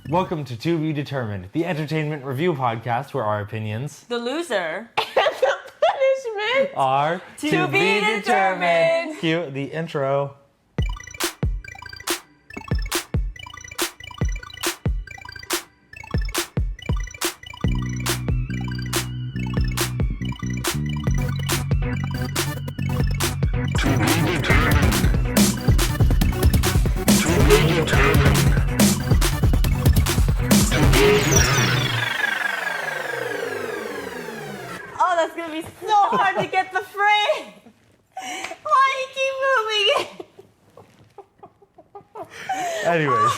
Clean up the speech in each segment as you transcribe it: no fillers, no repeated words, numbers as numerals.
Welcome to To Be Determined, the entertainment review podcast where our opinions, The loser, and the punishment are to be determined. Cue the intro. Oh, that's gonna be so hard to get the frame. Why do you keep moving it? Anyways.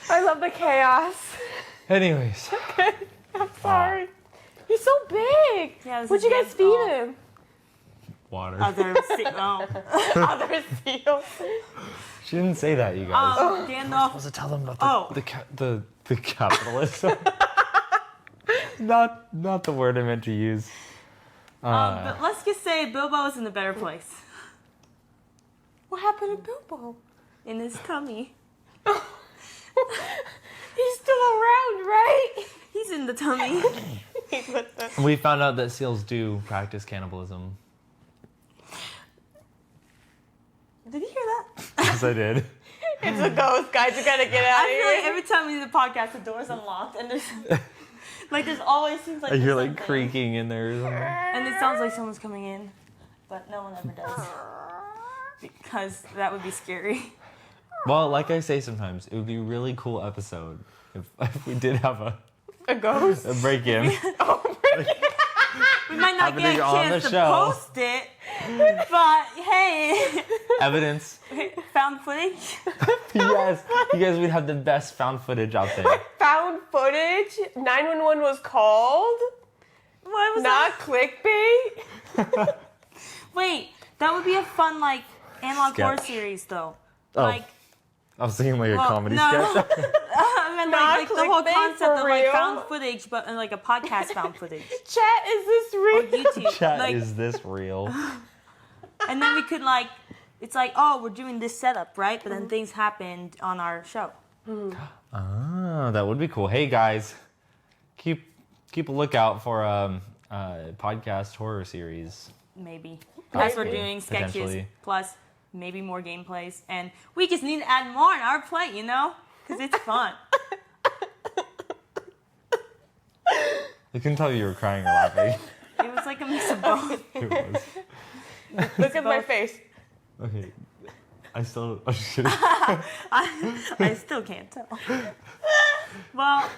I love the chaos. Anyways. I'm sorry. He's so big. Yeah, this What'd is you guys his feed fault. him? Water. Other Other seals. She didn't say that, you guys. Gandalf. Was to tell them about Oh. the capitalism. not the word I meant to use. But let's just say Bilbo is in a better place. What happened to Bilbo? In his tummy. He's still around, right? He's in the tummy. He's with us. We found out that seals do practice cannibalism. Did you hear that? Yes, I did. It's a ghost, guys. You gotta get out I of feel here. like every time we do the podcast, the door's unlocked, and there's there's always seems like I hear there's like something. creaking in there or something. And it sounds like someone's coming in, but no one ever does. Because that would be scary. Well, like I say sometimes, it would be a really cool episode if we did have A ghost? a break-in. We might not get Happening a on chance the to show. post it, but hey, Evidence. found footage. Yes, you guys would have the best found footage out there. Found footage? 911 was called? What was Not clickbait? that? Wait, that would be a fun analog horror Sketch. series though. Oh. Like, I was thinking like a well, comedy no. sketch. I mean Not like the whole clickbait, concept for of real? found footage, but in a podcast found footage. Chat, is this Or real? YouTube. Chat, is this real? And then we could it's like, oh, we're doing this setup, right? But then things happened on our show. Ah, that would be cool. Hey guys, keep a lookout for a podcast horror series. Maybe. As we're doing sketches Potentially. plus maybe more gameplays. And we just need to add more on our plate, Because it's fun. I couldn't tell you were crying or laughing. It was like a mix of both. It was. Look at my face. Okay. I'm just kidding. I still can't tell. Well,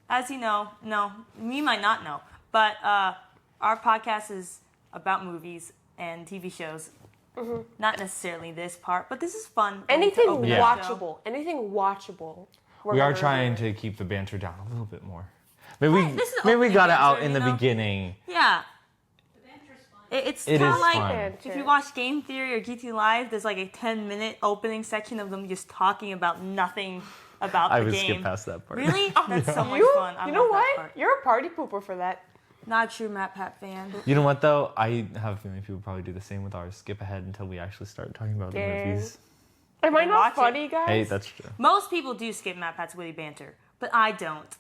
as you know, you might not know, but our podcast is about movies and TV shows. Mm-hmm. Not necessarily this part, but this is fun. Anything to open the watchable. Anything watchable. We are trying to keep the banter down a little bit more. Maybe this is we opening got it banter, out in the you know? beginning. show. Yeah. It's It kind is of like fun. if you watch Game Theory or GT Live, there's like a 10-minute opening section of them just talking about nothing about I the would game. skip past that part. Really? That's so much You, fun. I you know love that what? part. You're a party pooper for that. Not a true Matt Pat fan. You know what though? I have a feeling people probably do the same with ours. Skip ahead until we actually start talking about the Dang. movies. Am I Watch not it. funny, guys? Hey, that's true. Most people do skip Matt Pat's witty banter, but I don't.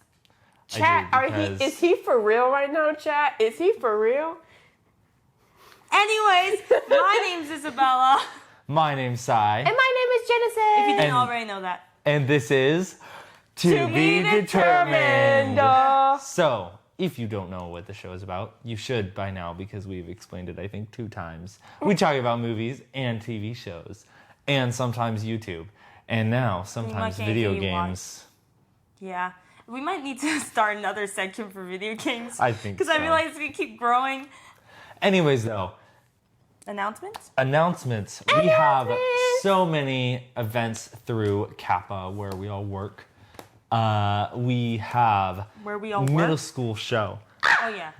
Chat, I do, because- is he for real right now, chat? Is he for real? Anyways, my name's Isabella. My name's Sai. And my name is Genesis. If you didn't And- already know that. And this is To Be Determined. So, if you don't know what the show is about, you should by now because we've explained it, I think, 2 times. We talk about movies and TV shows and sometimes YouTube. And now, sometimes like video anything you want. games. Yeah. We might need to start another section for video games. I think Because I so. realize we keep growing. Anyways, though, Announcements? announcements. We have so many events through Kappa where we all work. We have Where we all middle work? school show. Oh, yeah.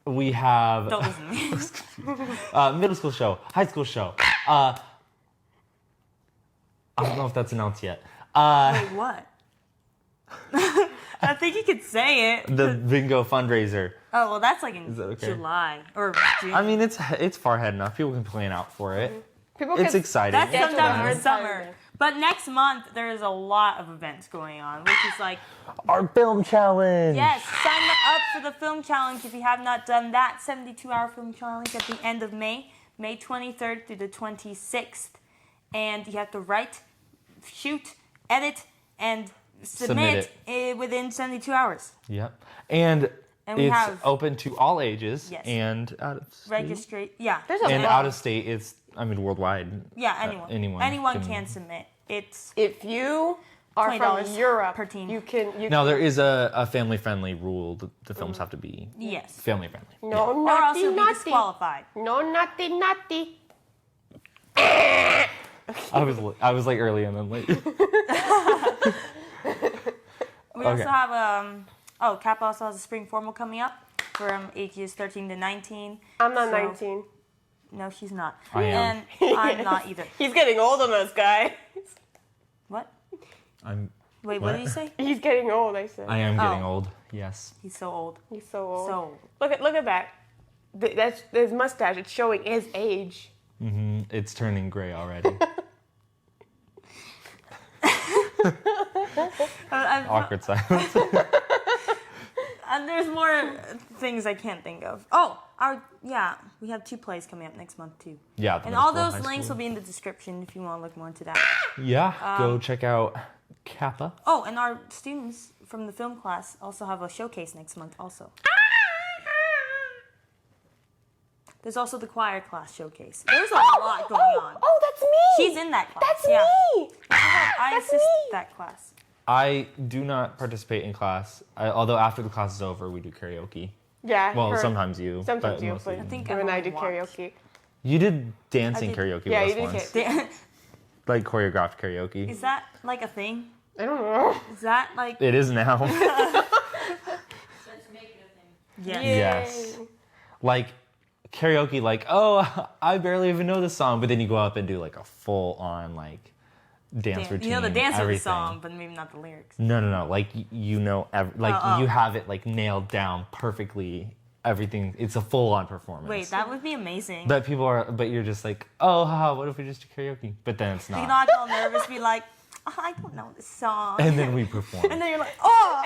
We have Don't listen to me. middle school show, high school show. I don't know if that's announced yet. Wait, what? I think you could say it. The bingo fundraiser. Oh, well, that's like in Is that okay? July or June. I mean, it's far ahead enough. People can plan out for it. People It's can- exciting. That's Yeah, sometime July. in summer. But next month, there's a lot of events going on, which is like... Our film challenge! Yes, sign up for the film challenge if you have not done that. 72-hour film challenge at the end of May. May 23rd through the 26th. And you have to write, shoot, edit, and submit it within 72 hours. Yep. And we it's have open to all ages. Yes. And out of state. Registry. Yeah. And out of state, it's, worldwide. Yeah, anyone can submit. It's If you are $20 from Europe, per team. you can. Now, there is a family-friendly rule. The films have to be yes. family-friendly. No, Or else naughty, you'll be naughty. disqualified. No, naughty, naughty. I was like early and then late. We also have Kappa also has a spring formal coming up from ages 13 to 19. I'm not So- 19. No, she's not. I am. And I'm not either. He's getting old on us, guys. What? I'm. Wait, what What? did you say? He's getting old, I said. I am getting Oh. old. Yes. He's so old. He's so old. So old. Look at that. That's his mustache. It's showing his age. It's turning gray already. Awkward silence. And there's more things I can't think of. Oh, we have 2 plays coming up next month too. Yeah. And all those links will be in the description if you want to look more into that. Yeah. Go check out Kappa. Oh, and our students from the film class also have a showcase next month also. There's also the choir class showcase. There's a lot going on. Oh, that's me. She's in that class. That's yeah. me. I That's assist me. that class. I do not participate in class. Although after the class is over, we do karaoke. Yeah. Well, her- sometimes you. Sometimes but you, mostly but I think you and I do everyone karaoke. You did dancing I did- karaoke Yeah, with you us did once. Like choreographed karaoke. Is that like a thing? I don't know. Is that like... It is now. Yeah. Yes. Like karaoke, like, oh, I barely even know the song, but then you go up and do like a full on like dance routine. You know the dance of the everything. song, but maybe not the lyrics. No. Like you know, you have it like nailed down perfectly. Everything. It's a full on performance. Wait, that would be amazing. But you're just like, oh, haha, what if we just do karaoke? But then it's You're not. not all nervous, be like, oh, I don't know this song. And then we perform. And then you're like, oh,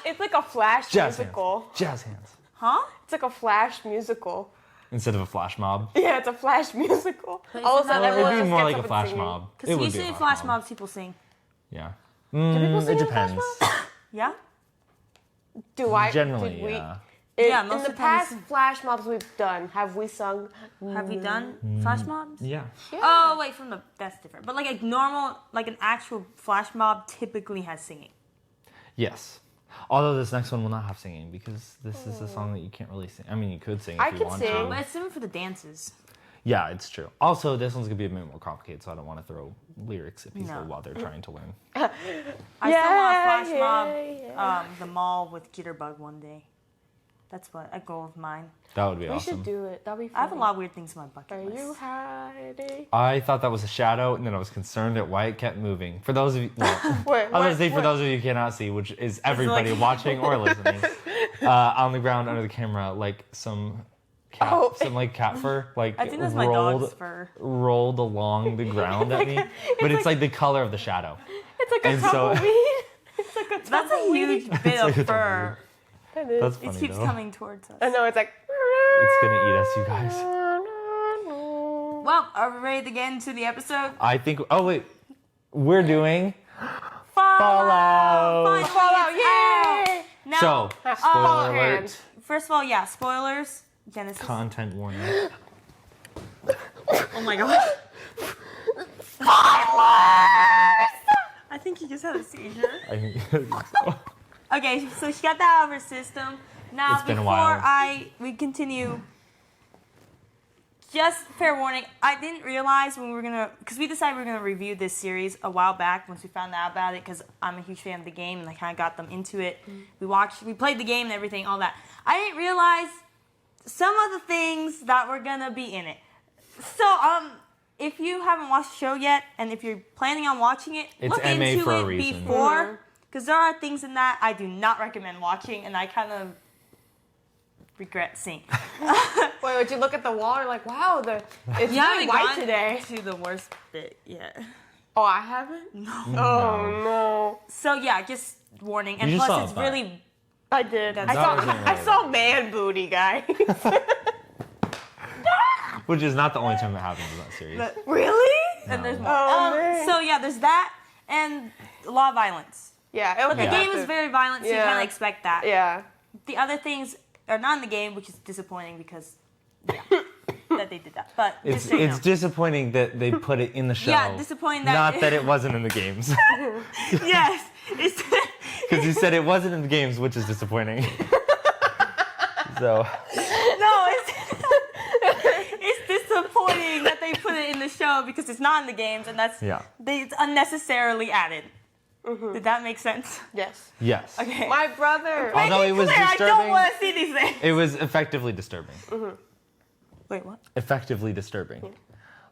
It's like a Flash Jazz musical. hands. Jazz hands. huh? It's like a Flash musical. Instead of a flash mob. Yeah, it's a Flash musical. But All of a isn't sudden, that- everyone It'd be just more gets like up a and flash singing. mob. It Because would usually be a flash mobs people sing. Yeah. Do people sing It in Flash depends. mobs? Yeah? Do I? Generally, did we, yeah. Yeah, in most the of the time we past sing. Flash mobs we've done, have we sung? Have we done flash mobs? Yeah. Yeah. Oh, wait, that's different. But like a normal, like an actual flash mob typically has singing. Yes. Although this next one will not have singing because this is a song that you can't really sing. I mean, you could sing if I you could want sing. to. But it's similar for the dances. Yeah, it's true. Also, this one's gonna be a bit more complicated, so I don't want to throw lyrics at people No. while they're trying to learn. I still Yeah, want to flash mob the mall with Jitterbug one day. That's what a goal of mine. That would be We awesome. should do it. That'd be fun. I have a lot of weird things on my bucket Are list. you hiding? I thought that was a shadow, and then I was concerned at why it kept moving. For those of you, well, Wait, I was gonna say for those of you who cannot see, which is everybody like- watching or listening, on the ground under the camera, like some cat, Oh. some like cat fur, like I think that's my rolled, dog's fur. rolled along the ground at me. But it's like the color of the shadow. It's like a And so- tumbleweed. It's like a That's a tumbleweed. huge bit like of a fur. That is. That's It funny keeps though. coming towards us. I know, it's like. It's gonna eat us, you guys. Well, are we ready to get into the episode? I think. Oh wait, we're doing Fallout! Fallout. Fallout, Finally, it's yay! out. Now, So spoiler Fallout alert. hands. first of all, yeah, spoilers. Genesis. Content warning. Oh my god. I think he just had a seizure. I think so. Okay, so she got that out of her system. Now, It's been a before while. we continue, just fair warning, I didn't realize when we were gonna, because we decided we were gonna review this series a while back once we found out about it, because I'm a huge fan of the game and I kind of got them into it. We played the game and everything, all that. I didn't realize some of the things that were gonna be in it. So, if you haven't watched the show yet, and if you're planning on watching it, It's look MA into for a it reason. before, because there are things in that I do not recommend watching, and I kind of regret seeing. Wait, would you look at the wall and like, wow, it's You really haven't white gotten today. to the worst bit yet. Oh, I haven't? No. Oh, no. So yeah, just warning. And You just plus, saw it's a butt. really. I did. That's I not saw, really I saw man booty, guys. Which is not the only time that happens in that series. Really? And there's more. Oh, man. So yeah, there's that and a lot of violence. Yeah. But the Okay. game is very violent, so you Yeah. kind of expect that. Yeah. The other things are not in the game, which is disappointing because, yeah, that they did that. But It's just so you know. disappointing that they put it in the show. Yeah, disappointing that- Not that it wasn't in the games. Yes, it's Because you said it wasn't in the games, which is disappointing. So, no, it's disappointing that they put it in the show because it's not in the games, and that's Yeah. it's unnecessarily added. Did that make sense? Yes. yes. Okay. My brother. Although it was Clear, I don't disturbing, want to see these things. it was effectively disturbing. Wait, what? Effectively disturbing.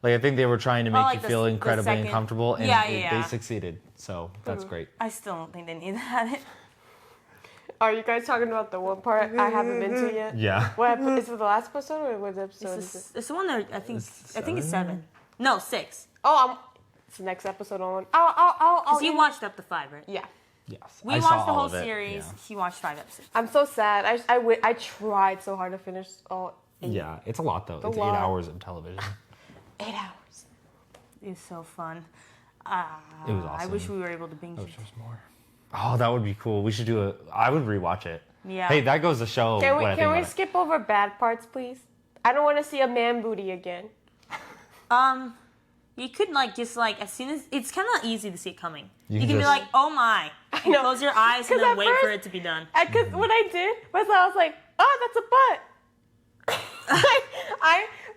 Like, I think they were trying to make like you the- feel the incredibly second- uncomfortable, and Yeah, they yeah. succeeded. So, that's great. I still don't think they need that. Are you guys talking about the one part I haven't been to yet? Yeah. What is it the last episode or what episode is it? It's the one that I think it's 7. Seven? No, 6. Oh, it's the next episode on. Oh, Because you watched up to 5, right? Yeah. Yes. We I watched saw the all whole of it, series. yeah. He watched 5 episodes. I'm so sad. I tried so hard to finish all 8. Yeah, it's a lot, though. It's 8 lot. hours of television. 8 hours. It was so fun. It was I awesome. wish we were able to binge I it. wish there was more. Oh, that would be cool. We should do I would rewatch it. Yeah. Hey, that goes to show Can what I think we about it. skip over bad parts, please? I don't want to see a man booty again. You could just as soon as it's kind of easy to see it coming. You You can can be just- like, oh my, and know. close your eyes and 'Cause then at wait for first- it to be done. Because what I did was I was like, oh, that's a butt.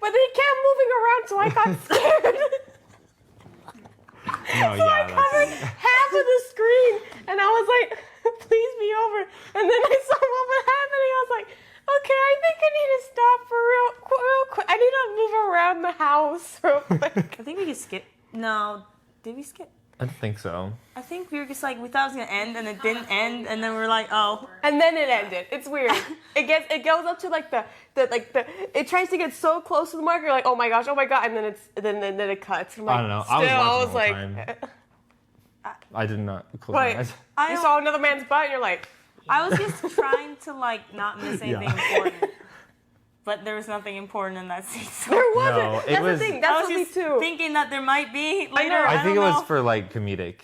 But they kept moving around, so I got scared. No, So I yeah, covered half of the screen, and I was like, please be over. And then I saw what was happening. I was like, okay, I think I need to stop for real quick. I need to move around the house real quick. I think we could skip. No, did we skip? I don't think so. I think we were just we thought it was gonna end and it didn't end, and then we were like, oh. And then it ended. It's weird. It goes up to it tries to get so close to the mark. You're like, oh my gosh, and then it cuts. I'm like, I don't know. Still, I was watching I the was whole like, time. I did not close wait, my eyes. I you don't- saw another man's butt, and you're like, I was just trying to not miss anything Yeah. important, but there was nothing important in that scene. So there wasn't. No, it That's was- the thing. I That's was what me just too. thinking that there might be later. know. I think it don't was know. for comedic.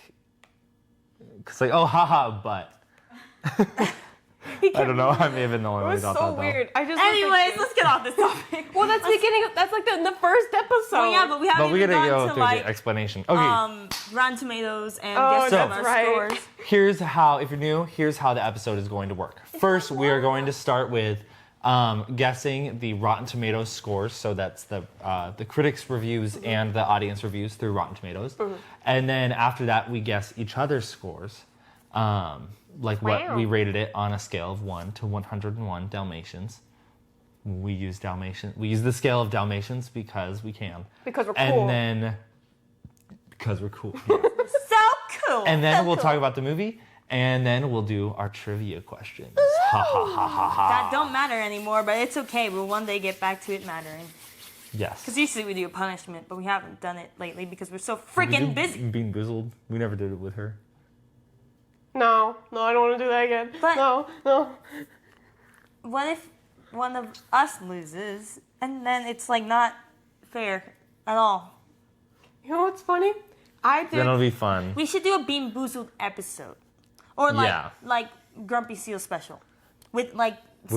Cause oh haha, but He I kept don't know. I may have been the only It one was who thought so that. weird. I just Anyways, let's get off this topic. well, that's beginning. That's like the first episode. Oh yeah, but we haven't But we even gotta gone go to through the explanation. Okay, Rotten Tomatoes and Oh, guess that's our right. scores. here's how. If you're new, here's how the episode is going to work. First, we are going to start with guessing the Rotten Tomatoes scores. So that's the critics' reviews and the audience reviews through Rotten Tomatoes. And then after that, we guess each other's scores. Like what Wow. we rated it on a scale of 1 to 101 Dalmatians. We use the scale of Dalmatians because we can. Because we're cool. And then because we're cool. Yeah. So cool. And then we'll talk about the movie, and then we'll do our trivia questions. Ha ha ha ha ha. That don't matter anymore, but it's okay. We'll one day get back to it mattering. Yes. Because usually we do a punishment, but we haven't done it lately because we're so We freaking did busy. Being Boozled. We never did it with her. no, I don't want to do that again. But- no. What if one of us loses, and then it's not fair at all? You know what's funny? I did. Then it'll be fun. We should do a Bean Boozled episode, or Yeah. like Grumpy Seal special, with We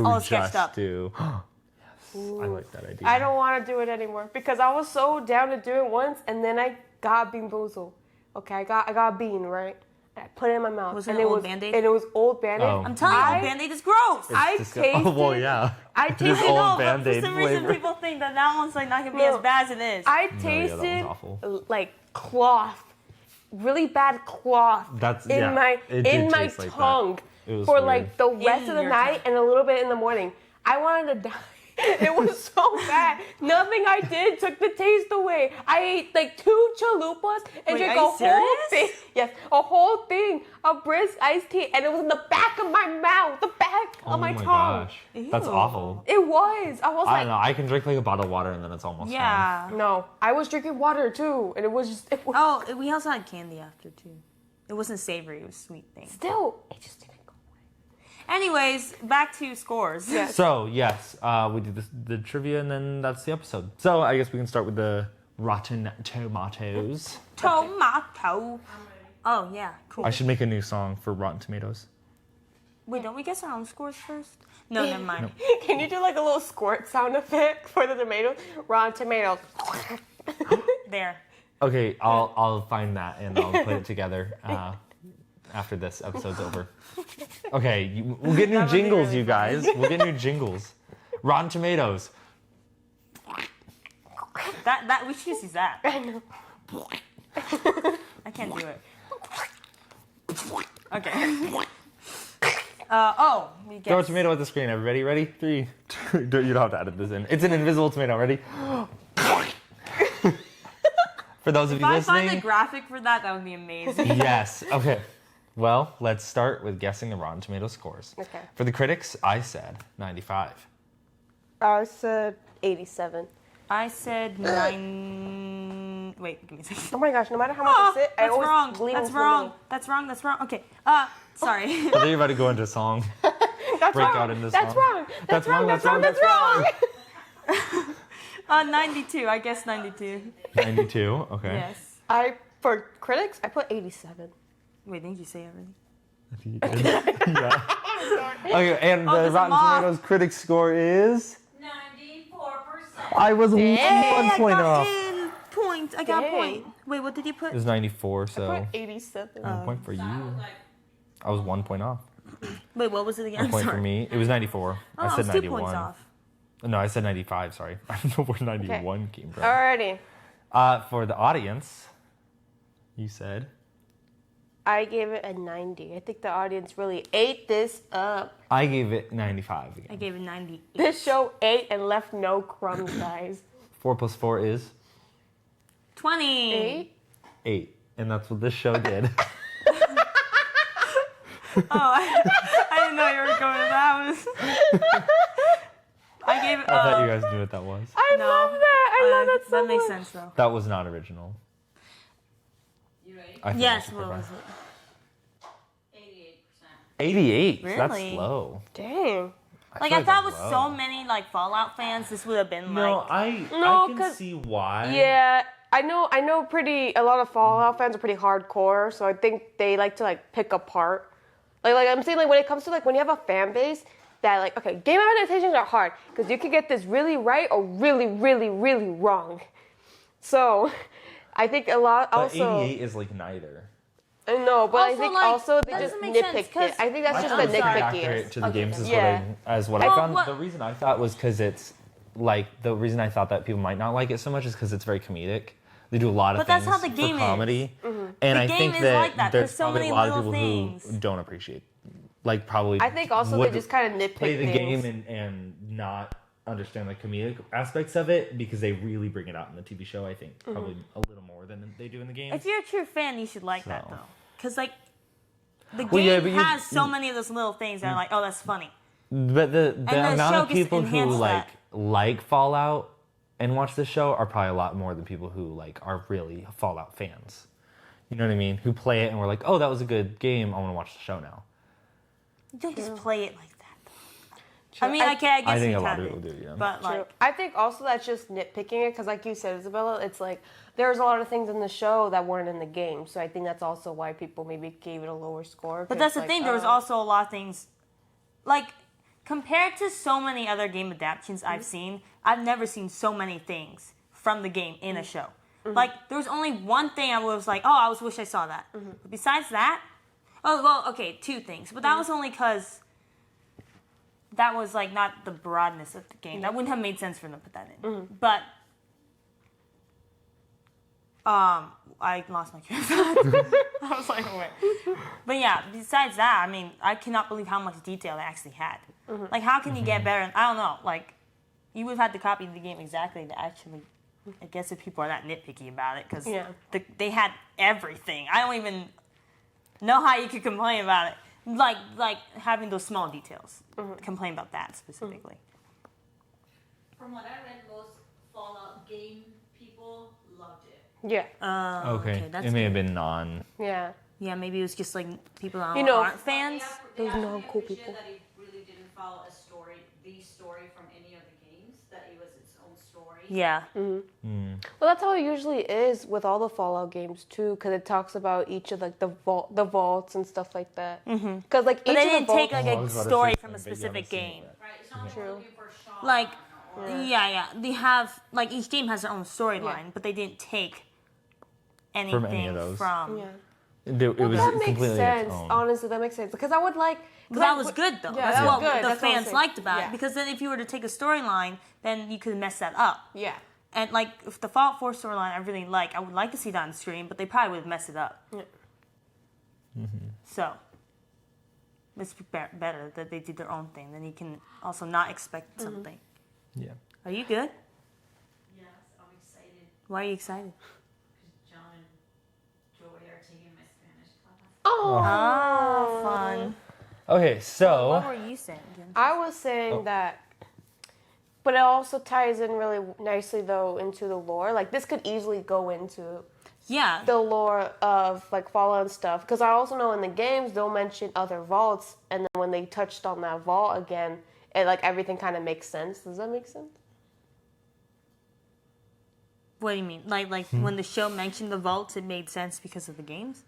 all would sketched just up. do. Yes, I like that idea. I don't want to do it anymore because I was so down to do it once, and then I got Bean Boozled. Okay, I got a bean, right? And I put it in my mouth. Was it and an it old was Band-Aid? And it was old Band-Aid. Oh. I'm telling you, Band-Aid is gross. I tasted. Oh well, yeah. I It is tasted- I know, old but for Band-Aid some reason flavor. people think that one's not gonna be No. as bad as it is. I yeah, that was tasted awful. like cloth, really bad cloth That's in yeah, my it did in my taste like that. tongue It was for weird. like the rest In of the your night tongue. and a little bit in the morning. I wanted to die. It was so bad. Nothing I did took the taste away. I ate like 2 chalupas and Wait, drank are a you whole serious? thing. Yes, a whole thing of brisk iced tea, and it was in the back of my mouth, the back of my tongue. gosh. That's Ew. awful. It was. I was I like, don't know. I can drink like a bottle of water and then it's almost Yeah. no. I was drinking water too, and it was just. It was, Oh, we also had candy after too. It wasn't savory, it was sweet thing. still, it just didn't go away. Anyways, back to scores. Yes. fine. So, yes, we did the trivia and then that's the episode. So, I guess we can start with the Rotten Tomatoes. Tomato. Oh yeah, cool. I should make a new song for Rotten Tomatoes. Wait, don't we guess our own scores first? No, never mind. Can you do like a little squirt sound effect for the tomatoes? Rotten tomatoes. There. Okay, I'll find that and I'll put it together after this episode's over. Okay, we'll get new That would be jingles, really you guys. We'll get new jingles. Rotten Tomatoes. That we should just use that. I know. I can't do it. Okay. We Throw a guess. tomato at the screen. Everybody ready? 3, 2. You don't have to edit this in. It's an invisible tomato. Ready? For those of If you I find a listening, graphic for that, that would be amazing. yes. Okay. Well, let's start with guessing the Rotten Tomato scores. Okay. For the critics, I said 95. I said 87. I said 9. Wait, give me a second. Oh my gosh, no matter how much Oh, I sit, I that's always wrong. lean That's into the wrong. middle. That's wrong. That's wrong. Okay. Sorry. I thought you were about to go into a song. That's Break wrong. out into That's song. wrong. That's wrong. That's wrong. That's wrong. 92. I guess 92. 92. Okay. Yes. For critics, I put 87. Wait, didn't you say everything? I think you did. Yeah. Okay, and the there's a Rotten moth. Tomatoes critic score is. 94%. I was Dang. one point off. Point. I got a Dang. point. Wait, what did you put? It was 94, I so put 87. 1 point for you. Like, I was 1 point off. Wait, what was it again? 1 point for me. It was 94. Oh, I I said was 2 91. points off. No, I said 95. Sorry. I don't know where 91 came from. Alrighty. For the audience, you said. I gave it a 90. I think the audience really ate this up. I gave it 95 I again. gave it 98. This show ate and left no crumbs, guys. 4 plus 4 is 20. 8? 8. And that's what this show did. Oh, I didn't know you were going to that. I gave it. I thought you guys knew what that was. I No. love that. I love that so That makes much. sense though. That was not original. you ready? I think Yes, that's what super was fun. it? 88%. 88. That's Really? low. Dang. Like feel I thought that's with low. so many like Fallout fans, this would have been No, like. No, I can 'cause- see why. Yeah, I know a lot of Fallout fans are pretty hardcore, so I think they like to like pick apart. Like I'm saying, like when it comes to like when you have a fan base that like, okay, game adaptations are hard because you can get this really right or really, really, really wrong. So I think a lot But also 88 is like neither. I know, but I Also, think like, also they that just doesn't make sense, nitpicked 'cause- it. I think that's I just thought the it was pretty accurate nitpickiest. to the games is Yeah. what I Well, found. what- The reason I thought was because it's like the reason I thought that people might not like it so much is because it's very comedic. They do a lot of But that's things how the game for is. comedy, Mm-hmm. and The I game think is that like that. there's There's so probably many a lot of little people things. who don't appreciate, like probably. I think also they would just kind of nitpick play the things. game and not understand the comedic aspects of it because they really bring it out in the TV show. I think probably a little more than they do in the game. If you're a true fan, you should like that So. though, because like the game Well, yeah, but you- has so many of those little things that are like, oh, that's funny. But the the show amount of gets people who enhanced like Fallout and watch this show are probably a lot more than people who like are really Fallout fans. You know what I mean? Who play it and we're like, oh, that was a good game. I want to watch the show now. You don't just play it like that. Though. I mean, I guess I think you a lot can, of people do, yeah. but True. like, I think also that's just nitpicking it because, like you said, Isabella, it's like there's a lot of things in the show that weren't in the game. So I think that's also why people maybe gave it a lower score. but 'cause, that's the like, thing. There was also a lot of things, like compared to so many other game adaptations I've seen. I've never seen so many things from the game in a show. Like there was only one thing I was like, oh, I was wish I saw that. But besides that, oh well, okay, 2 things. But that was only because that was like not the broadness of the game. That wouldn't have made sense for them to put that in. But I lost my train of thought. I was like, oh, wait. But yeah, besides that, I mean, I cannot believe how much detail they actually had. Like, how can you get better? I don't know. Like, you would have had to copy the game exactly to actually. I guess if people are that nitpicky about it, because they had everything. I don't even know how you could complain about it. Like having those small details. Complain about that specifically. From what I read, most Fallout game people loved it. Yeah. Okay. That's It may have good. been non. Yeah. Yeah, maybe it was just like people that You know, aren't fans. Those They non-cool appreciated people. that it really didn't follow the story from any of the games. That it was its own story. Yeah. Well, that's how it usually is with all the Fallout games too, because it talks about each of like the vaults and stuff like that. Because like But each they of the didn't take vaults, like I a was about to story say from a something, but yeah, specific I've seen game. that. Right. It's not True. looking for Sean. Like, or, yeah. They have like each game has their own storyline, but they didn't take anything From any of those. from. yeah. It was That makes completely sense. its own. Honestly, that makes sense because I would like. But that was good though. Yeah, That's that was what good. the That's what I'm fans saying. liked about Yeah. it. Because then if you were to take a storyline, then you could mess that up. Yeah. And like if the Fallout 4 storyline I really like, I would like to see that on screen, but they probably would have messed it up. Yeah. So it's better that they did their own thing. Then you can also not expect something. Yeah. Are you good? Yes, I'm excited Why are you excited? because John and Joey are taking my Spanish class. Oh. Ah, fun. Okay, What so were you saying? Jen? I was saying that, but it also ties in really nicely though into the lore. Like this could easily go into Yeah. the lore of like Fallout and stuff. Because I also know in the games they'll mention other vaults, and then when they touched on that vault again, it like everything kind of makes sense. Does that make sense? What do you mean? Like when the show mentioned the vaults, it made sense because of the games?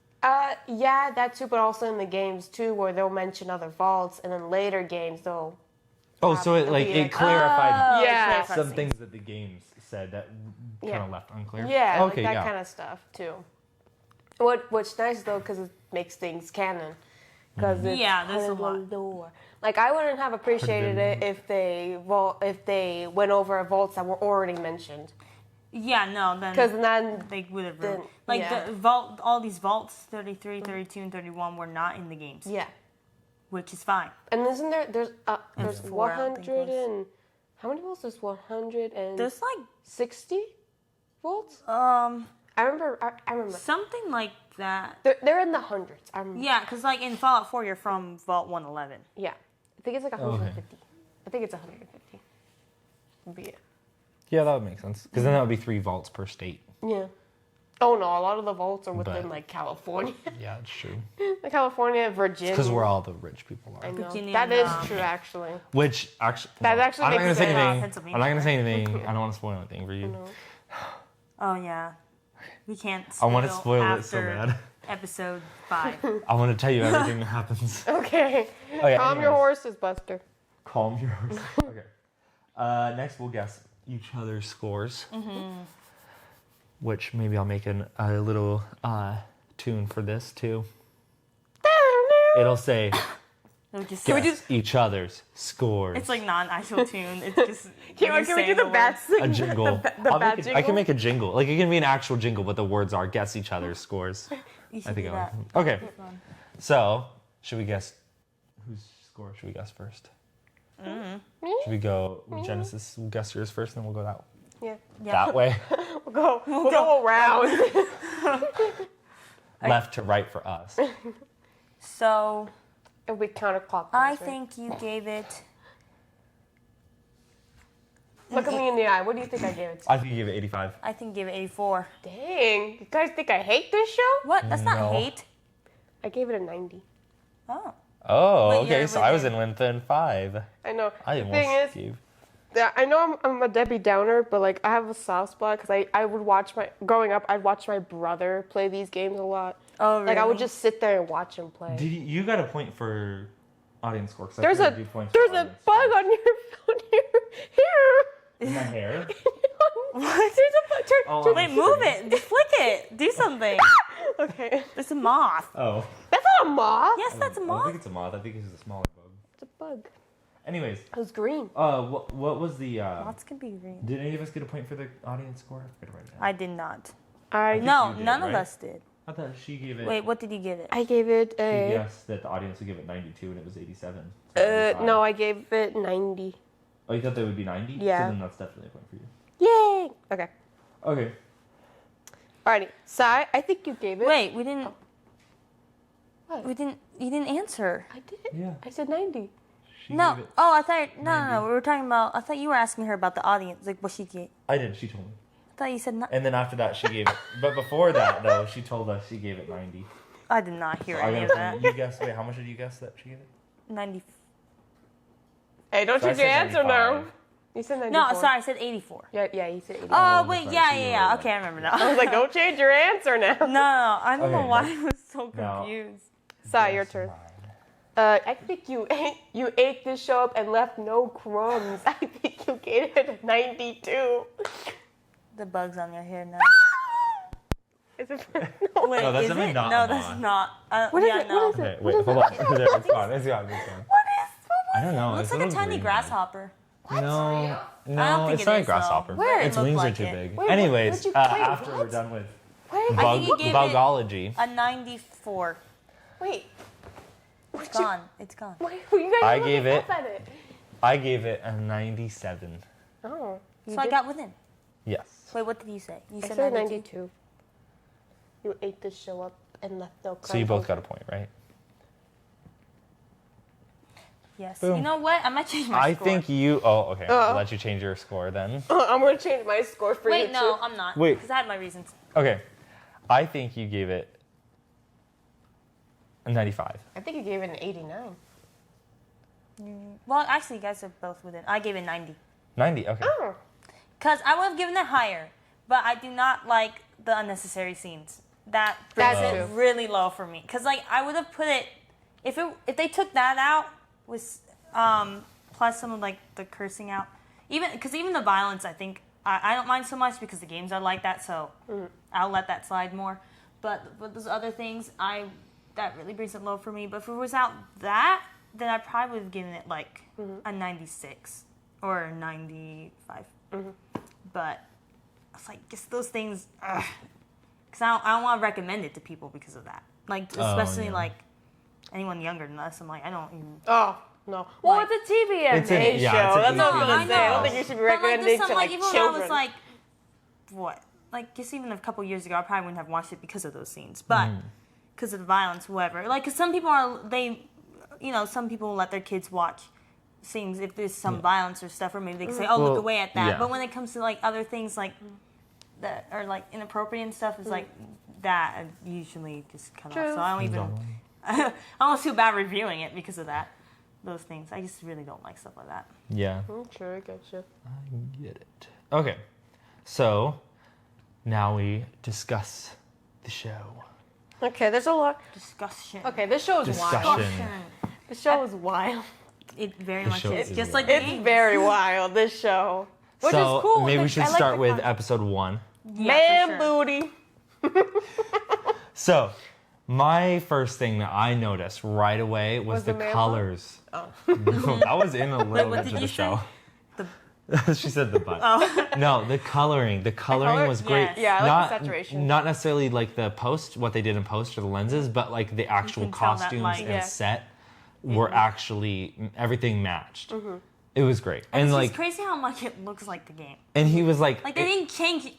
Yeah, that too, but also in the games too, where they'll mention other vaults, and then later games they'll. so it it'll like be it like, clarified Yeah. clarified some things. things that the games said that kind Yeah. of left unclear. Yeah, Okay. like that Yeah. kind of stuff too. What's nice though, because it makes things canon. Because Yeah, there's a part of lot. the lore. Like I wouldn't have appreciated it if they went over vaults that were already mentioned. Yeah, no, then Because then they would have then- ruined. Like yeah. the vault, all these vaults, 33, 32, and 31 were not in the games, yeah, which is fine. and isn't there's There's 4, I don't think 100 there's- and how many volts? There's 160 There's like volts. um I remember. something like that. They're in the hundreds. I remember. Yeah, because like in Fallout 4, you're from Vault 111. Yeah, I think it's like 150. I think it's 150. But yeah. Yeah, that would make sense. Because then that would be 3 vaults per state. Yeah. Oh no, a lot of the vaults are within But- like California, Yeah, it's true. like California, Virginia. Because where all the rich people I are. know. Virginia That and, is true, actually. Which actually, That actually I'm not gonna makes say sense. anything. Pennsylvania. I'm not gonna say anything. I don't want to spoil anything for you. No. Oh yeah, we can't. I want to spoil it so after bad. Episode 5. I want to tell you everything that happens. Okay. Okay, Calm your anyways. horses, Buster. Calm your horse. Okay. Next, we'll guess each other's scores. Which maybe I'll make a little tune for this too. It'll say It just, guess each other's scores. it's like non-actual tune. It's just. Can we do the bat a jingle. The I'll bat make jingle? I can make a jingle. Like it can be an actual jingle, but the words are guess each other's scores. You should I think do I'll. that. Okay. Keep going. So, should we guess whose score should we guess first? Me? Should we go Genesis? We'll guess yours first, then we'll go that Yeah. Yeah. that way, We'll go around. left to right for us. So It'll be counterclockwise. I right? think you gave it. Look at me in the eye. What do you think I gave it to? I think you give it 85. I think you gave it 84. Dang. You guys think I hate this show? What? That's No. not hate. I gave it a 90. Oh. Oh, Wait, okay. you're So I was within- in within 5. I know. I the almost thing is, gave. yeah, I know I'm a Debbie Downer, but like I have a soft spot because I would watch growing up, I'd watch my brother play these games a lot. Oh, really? Like I would just sit there and watch him play. You got a point for audience score? 'cause I There's a figured you'd point for there's a audience bug score. on your here. in my hair. What? There's a bug. Oh, Wait, move it. Just flick it. Do something. Okay. It's a moth. Oh. That's not a moth. Yes, that's a I don't moth. think it's a moth. I think it's a smaller bug. It's a bug. Anyways, It was green. what was the? Moths can be green. Did any of us get a point for the audience score? I forget to write it down. I did not. I think No, you did, none right? of us did. I thought she gave it. Wait, what did you give it? I gave it She a. guessed that the audience would give it 92 and it was 87. So 85. No, I gave it 90. Oh, you thought they would be 90? Yeah. So then that's definitely a point for you. Yay! Okay. Okay. Alrighty. Sai, I think you gave it. Wait, we didn't. What? You didn't answer. I did. Yeah. I said 90. She No. gave it- Oh, I thought. No. 90. We were talking about. I thought you were asking her about the audience, like what she gave. I did. She told me. I thought you said not. And then after that, she gave it. But before that, though, she told us she gave it 90. I did not hear So I any of gotta that. you guess. Wait, how much did you guess that she gave it? 90. Hey, don't So I change your said answer now. 95. You said 94. No, sorry, I said 84. Yeah, you said 84. Oh, Oh, wait, sorry, yeah, she yeah, knew yeah. that. Okay, I remember I now. was like, don't change your answer now. No, I don't know Okay, why now- I was so now- confused. Sai, your turn. I think you ate this show up and left no crumbs. I think you gave it a 92. The bug's on your hair now. Is it? Wait, No, that's is definitely it? not No, on that's mine. not. What is yeah, it? no. What is it? Okay, wait, hold on. It's gone. It's gone. It's gone. What is? I don't know. Looks It's like a little tiny green. grasshopper. No, I don't no, think it's it not a is, grasshopper. though. Where? Its It wings looked are like too it. big. Wait, Anyways, what'd you- wait, after what? we're done with Wait, I think you gave it bugology, a 94. wait. It's gone. It's gone. Wait, you guys I are gave looking it- up at it. I gave it a 97. Oh. You So I did? got within. Yes. Wait, what did you say? You I said said 92. 92. You ate this show up and left no crumbs. So you both got a point, right? Yes. Boom. You know what? I might change my I score. think you. Oh, okay. I'll Uh-oh. let you change your score then. I'm going to change my score for you, Wait, no, too. I'm not. Wait. Because I had my reasons. Okay. I think you gave it a 95. I think you gave it an 89. Well, actually, you guys are both within. I gave it 90. 90. Okay. Oh. Because I would have given it higher, but I do not like the unnecessary scenes. That brings That's it true. really low for me. Because like I would have put it if they took that out with plus some of like the cursing out, even the violence. I think I don't mind so much because the games are like that, so I'll let that slide more. But those other things, that really brings it low for me. But if it was out that, then I probably would have given it like a 96 or a 95. But it's like just those things, because I don't want to recommend it to people because of that. Like especially yeah. like anyone younger than us. I'm like I don't even. Oh, no. Well, Like- it's a TVMA It's a- yeah, show. it's a That's what I'm TV going to say. I don't show. think you should be But like recommending there's some to like like even when I children. was like what, like just even a couple years ago, I probably wouldn't have watched it because of those scenes, but because of the violence, whatever. Like, because some people some people let their kids watch scenes if there's some violence or stuff, or maybe they can say, "Oh, Well, look away at that." yeah. But when it comes to like other things like that are like inappropriate and stuff, it's like that I usually just cut True. off. So I don't even. I almost feel bad reviewing it because of that. Those things. I just really don't like stuff like that. Yeah. Sure, I gotcha. I get it. Okay. So now we discuss the show. Okay, there's a lot. Discussion. Okay, this show is wild. Discussion. This show is wild. It very The much show is. is Just like wild. the It's game. very wild, this show. Which so is cool. maybe we because should I like start the with concept. episode 1. Yeah, Man for sure. booty. So my first thing that I noticed right away was the the man colors. Oh. That was in a little what bit did of you the show. say? She said the butt. Oh. No, the coloring. The coloring color? was great. Yes. Yeah, I like not, the saturation. Not necessarily like the post, what they did in post or the lenses, but like the actual can tell that costumes light. and Yeah. set were actually everything matched. It was great. And It's like, just crazy how much it looks like the game. and he was like, Like they didn't change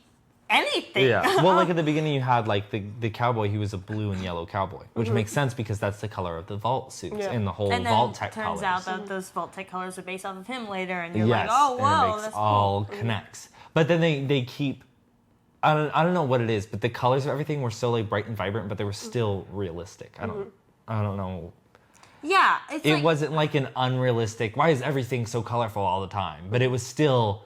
anything. yeah. Well, like at the beginning, you had like the cowboy. He was a blue and yellow cowboy, which makes sense because that's the color of the vault suits Yeah. and the whole And then vault tech turns colors. out that those Vault Tech colors are based off of him later, and you're Yes, like, oh, and whoa, it makes that's all cool. connects. But then they keep. I don't know what it is, but the colors of everything were so like bright and vibrant, but they were still realistic. I don't know. Yeah, it's It like, wasn't like an unrealistic. Why is everything so colorful all the time? But it was still.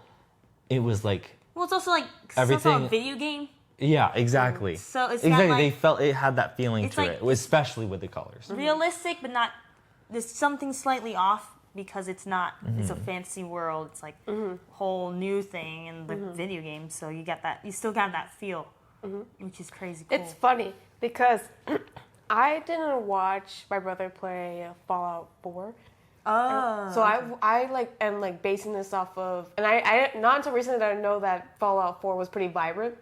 It was like. well, it's also like it's also Everything- a video game. Yeah, exactly. So it's not exactly. like- They felt it had that feeling It's to like- it, especially with the colors. Realistic, but not. There's something slightly off because it's not. It's Mm-hmm. a fantasy world. It's like whole new thing in the video game. So you got that. You still got that feel, which is crazy cool. It's funny because I didn't watch my brother play Fallout 4. oh. So I like am like basing this off of, and I not until recently did I know that Fallout 4 was pretty vibrant.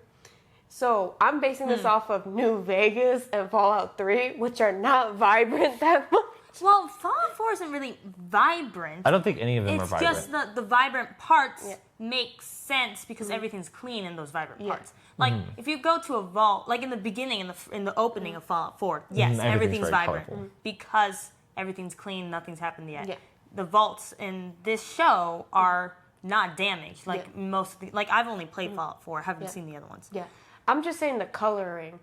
So I'm basing this off of New Vegas and Fallout 3, which are not vibrant that much. Well, Fallout 4 isn't really vibrant. I don't think any of them are It's vibrant. just the vibrant parts make sense because everything's clean in those vibrant parts. Like if you go to a vault, like in the beginning, in the opening of Fallout 4, yes, everything's very vibrant colorful. because everything's clean, nothing's happened yet. Yeah. The vaults in this show are not damaged. Like most of the, like I've only played Fallout 4, I haven't seen the other ones. Yeah. I'm just saying the coloring,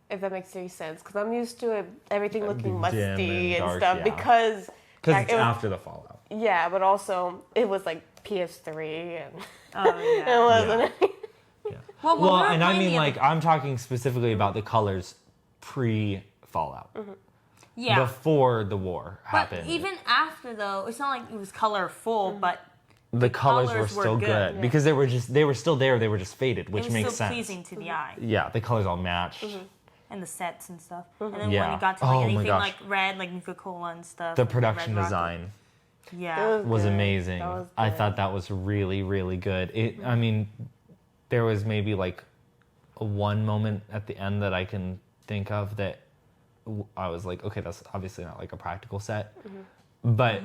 if that makes any sense, because I'm used to everything looking Dim and musty and dark, stuff yeah. because Because it's it was- after the Fallout. Yeah, but also it was like PS3 and Oh yeah. it wasn't. Yeah. Well, when we were and I playing mean, the like, I'm talking specifically about the colors pre-Fallout. yeah. Before the war But happened. even after though, it's not like it was colorful, but the colors were colors were still good. good. Yeah. Because they were still there, they were just faded, which it was makes still sense. pleasing to the eye. Yeah, the colors all matched. And the sets and stuff. And then when Yeah. it got to Oh like my anything gosh. like red, like Nuka-Cola and stuff. The and production Red Rocket. design Yeah. was good. amazing. That was I good. thought that was really, really good. I mean, there was maybe like one moment at the end that I can think of that I was like, okay, that's obviously not like a practical set. But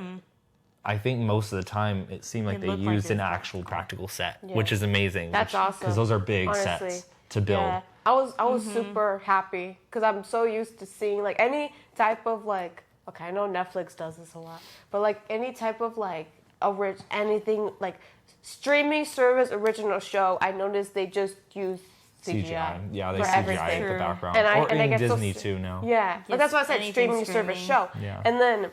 I think most of the time it seemed like It they looked like used it an was actual practical set, Yeah. which is amazing. That's awesome. Because those are big Honestly. sets to build. Yeah, I was super happy because I'm so used to seeing like any type of like. Okay, I know Netflix does this a lot, but like any type of like anything like streaming service original show, I noticed they just use CGI. Yeah, they for CGI everything. at the background. And I- or and I in get so Disney s- too now. Yeah, but Yes, that's why I said anything streaming service streaming. show. Yeah. And then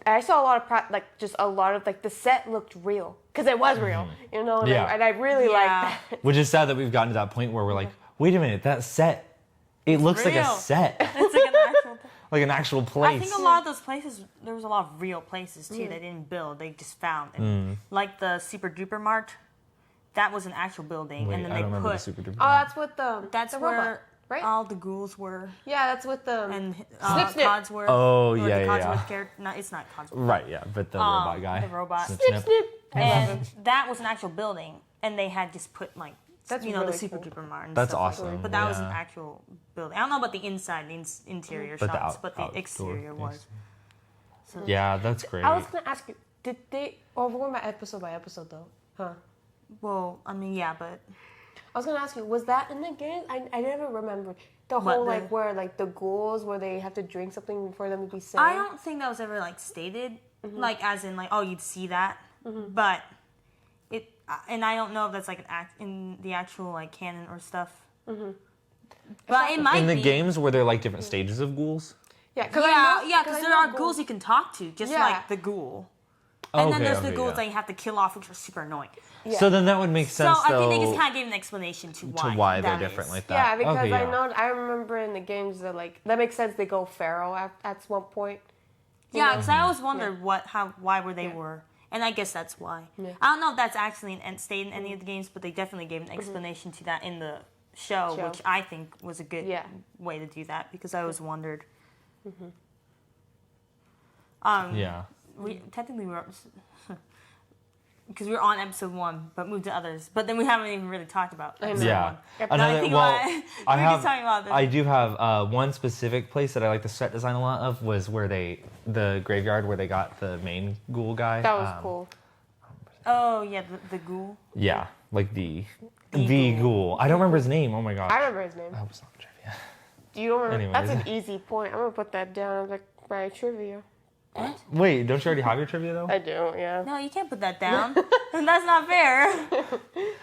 I saw a lot of just a lot of like the set looked real because it was real, you know. And, Yeah. I really Yeah. like that. Which is sad that we've gotten to that point where we're like, wait a minute, that set, it looks like a real. set, It's like an actual. like an actual I place. think a lot of those places, there was a lot of real places too. They didn't build; they just found. And like the Super Duper Mart, that was an actual building, Wait, and then I they don't remember the put. Super Duper. Oh, that's what the That's the where robot, right? all the ghouls were, Yeah, that's what the and Snip, snip. Codsworth. Oh, or yeah, the yeah, Codsworth yeah. character. No, it's not Codsworth. Right, yeah, but the robot guy. The robot. Snip, snip snip. And that was an actual building, and they had just put like That's the really Super cool. Duper Mart. And That's stuff like awesome, that. But that was an yeah. actual building. I don't know about the inside, the interior But the shots, out- but the outdoor exterior things. was. So, Yeah, that's great. I was gonna ask you, did they? Oh, we're going by episode though, huh? Well, I mean, yeah, but I was gonna ask you, was that in the game? I never remembered the What, whole the- like where like the ghouls where they have to drink something for them to be saved. I don't think that was ever like stated, like as in like, oh, you'd see that, but it, and I don't know if that's like an act in the actual like canon or stuff. But it might In the be. games, were there like different stages of ghouls? Yeah, because Because there are ghouls you can talk to, just Yeah. like the ghoul. And then Okay, there's the okay, ghouls yeah. that you have to kill off, which are super annoying. Yeah. So then that would make sense, so I think they though, just kind of gave an explanation to why. to why they're that different is. like that. Yeah, because Okay, I yeah. know I remember in the games that like that makes sense. They go feral at one point. Yeah, because I always wondered why were they were, and I guess that's why. Yeah. I don't know if that's actually an end state in any of the games, but they definitely gave an explanation to that in the show, Show. which I think was a good Yeah. way to do that because I always wondered. Yeah. We technically were because we were on episode 1, but moved to others. But then we haven't even really talked about I know. episode Yeah. 1. Yep. Now I think about it, I we have. keep talking about this. I do have one specific place that I like the set design a lot of was where the graveyard where they got the main ghoul guy. That was cool. Oh yeah, the ghoul. Yeah, like the The ghoul. I don't remember his name. Oh my gosh. I remember his name. I hope it's not trivia. You don't remember? Anyways. That's an easy point. I'm gonna put that down as like my trivia. Wait, don't you already have your trivia though? I do, yeah. No, you can't put that down. That's not fair.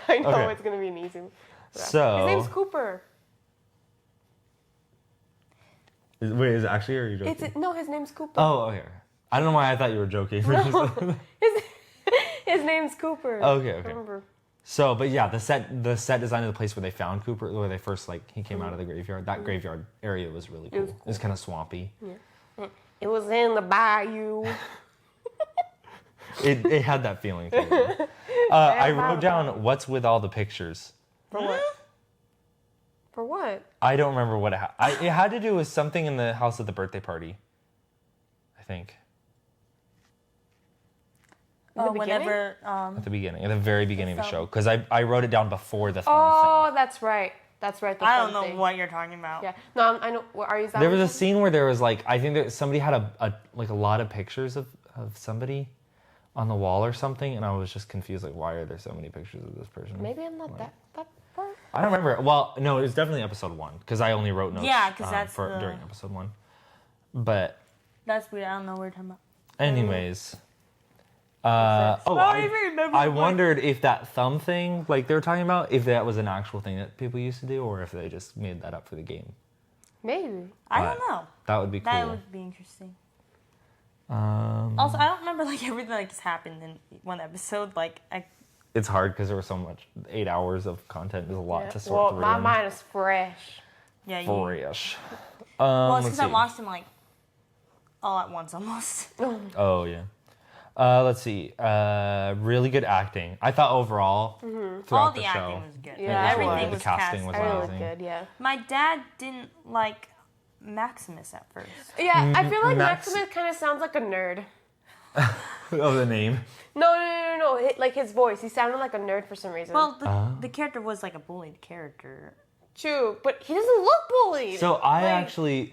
I know Okay. it's gonna be an easy one. So His name's Cooper. wait, is it actually or are you joking? No, his name's Cooper. Oh, okay. I don't know why I thought you were joking. His name's Cooper. Okay, okay. Remember? So, but yeah, the set design of the place where they found Cooper, where they first he came out of the graveyard. That graveyard area was really cool. was It was kind of swampy. It was in the bayou. It had that feeling. To it. I wrote down what's with all the pictures. For what? For what? I don't remember what it had. It had to do with something in the house at the birthday party. I think the beginning? Whenever at the beginning, at the very beginning of the So- show, because I wrote it down before the fun Oh, that's right. That's right. The I thumb don't know thing. what you're talking about. Yeah. No, I know. Are you? There was a scene where there was like, I think that somebody had a lot of pictures of somebody on the wall or something, and I was just confused, like, why are there so many pictures of this person? Maybe I'm not that part. I don't remember. Well, no, it was definitely episode 1 because I only wrote notes. Yeah, 'cause that's during episode 1. But That's weird. I don't know what you're talking about. anyways, I don't even remember I what- wondered if that thumb thing, like they were talking about, if that was an actual thing that people used to do, or if they just made that up for the game. Maybe. I But don't know. That would be cool. That would be interesting. Also, I don't remember like everything that just happened in one episode. Like, It's hard because there was so much. 8 hours of content is a lot to sort Well, through. my mind is fresh. yeah, you. Fresh. Well, it's let's because I see. watched them like all at once almost. Oh yeah. Let's see. Really good acting. I thought overall throughout All the the show. acting was good. Yeah, Everything the was casting cast. was I really amazing. look good. Yeah. My dad didn't like Maximus at first. Yeah, I feel like Max- Maximus kind of sounds like a nerd. Oh, the name. No. Like his voice, he sounded like a nerd for some reason. Well, the character was like a bullied character. true, but he doesn't look bullied. So I Like, actually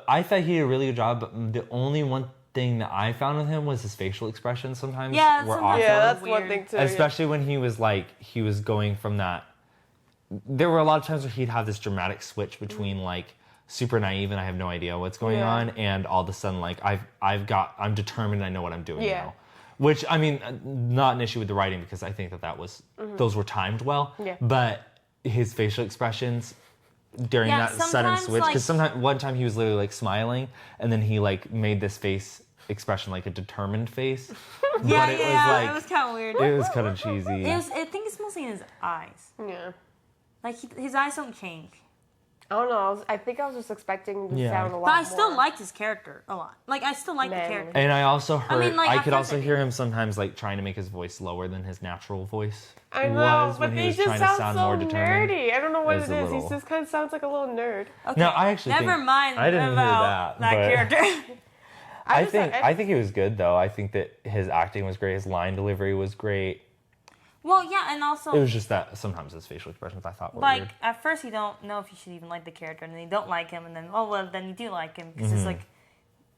I thought he did a really good job, but the only one thing that I found with him was his facial expressions sometimes Yeah, were sometimes- awkward. Yeah, that's Weird. one thing too. Especially when he was going from that. There were a lot of times where he'd have this dramatic switch between like super naive and I have no idea what's going Yeah. on, and all of a sudden like I'm determined, I know what I'm doing Yeah. now. Which I mean, not an issue with the writing because I think that was those were timed well. Yeah. But his facial expressions during Yeah, that sudden sometimes, switch, because like- one time he was literally like smiling, and then he like made this face expression like a determined face. Yeah, but it yeah, was like it was kind of weird. it was kind of cheesy. I think it's mostly in his eyes. Yeah. Like his eyes don't change. I don't know. I think I was just expecting to Yeah. sound a lot But I still more. liked his character a lot. Like I still like the Manly. character. And I also heard, mean, like, I at could first also I hear him sometimes like trying to make his voice lower than his natural voice. I know, was but when he he was just trying to sounds sound so more determined. nerdy. I don't know what It was it a is. He little- just kind of sounds like a little nerd. Okay. No, I actually never think- mind I didn't hear about that, but- character. I think he was good though. I think that his acting was great. His line delivery was great. Well, yeah, and also It was just that sometimes his facial expressions I thought were like weird. at first you don't know if you should even like the character, and then you don't like him, and then then you do like him because Mm-hmm. it's like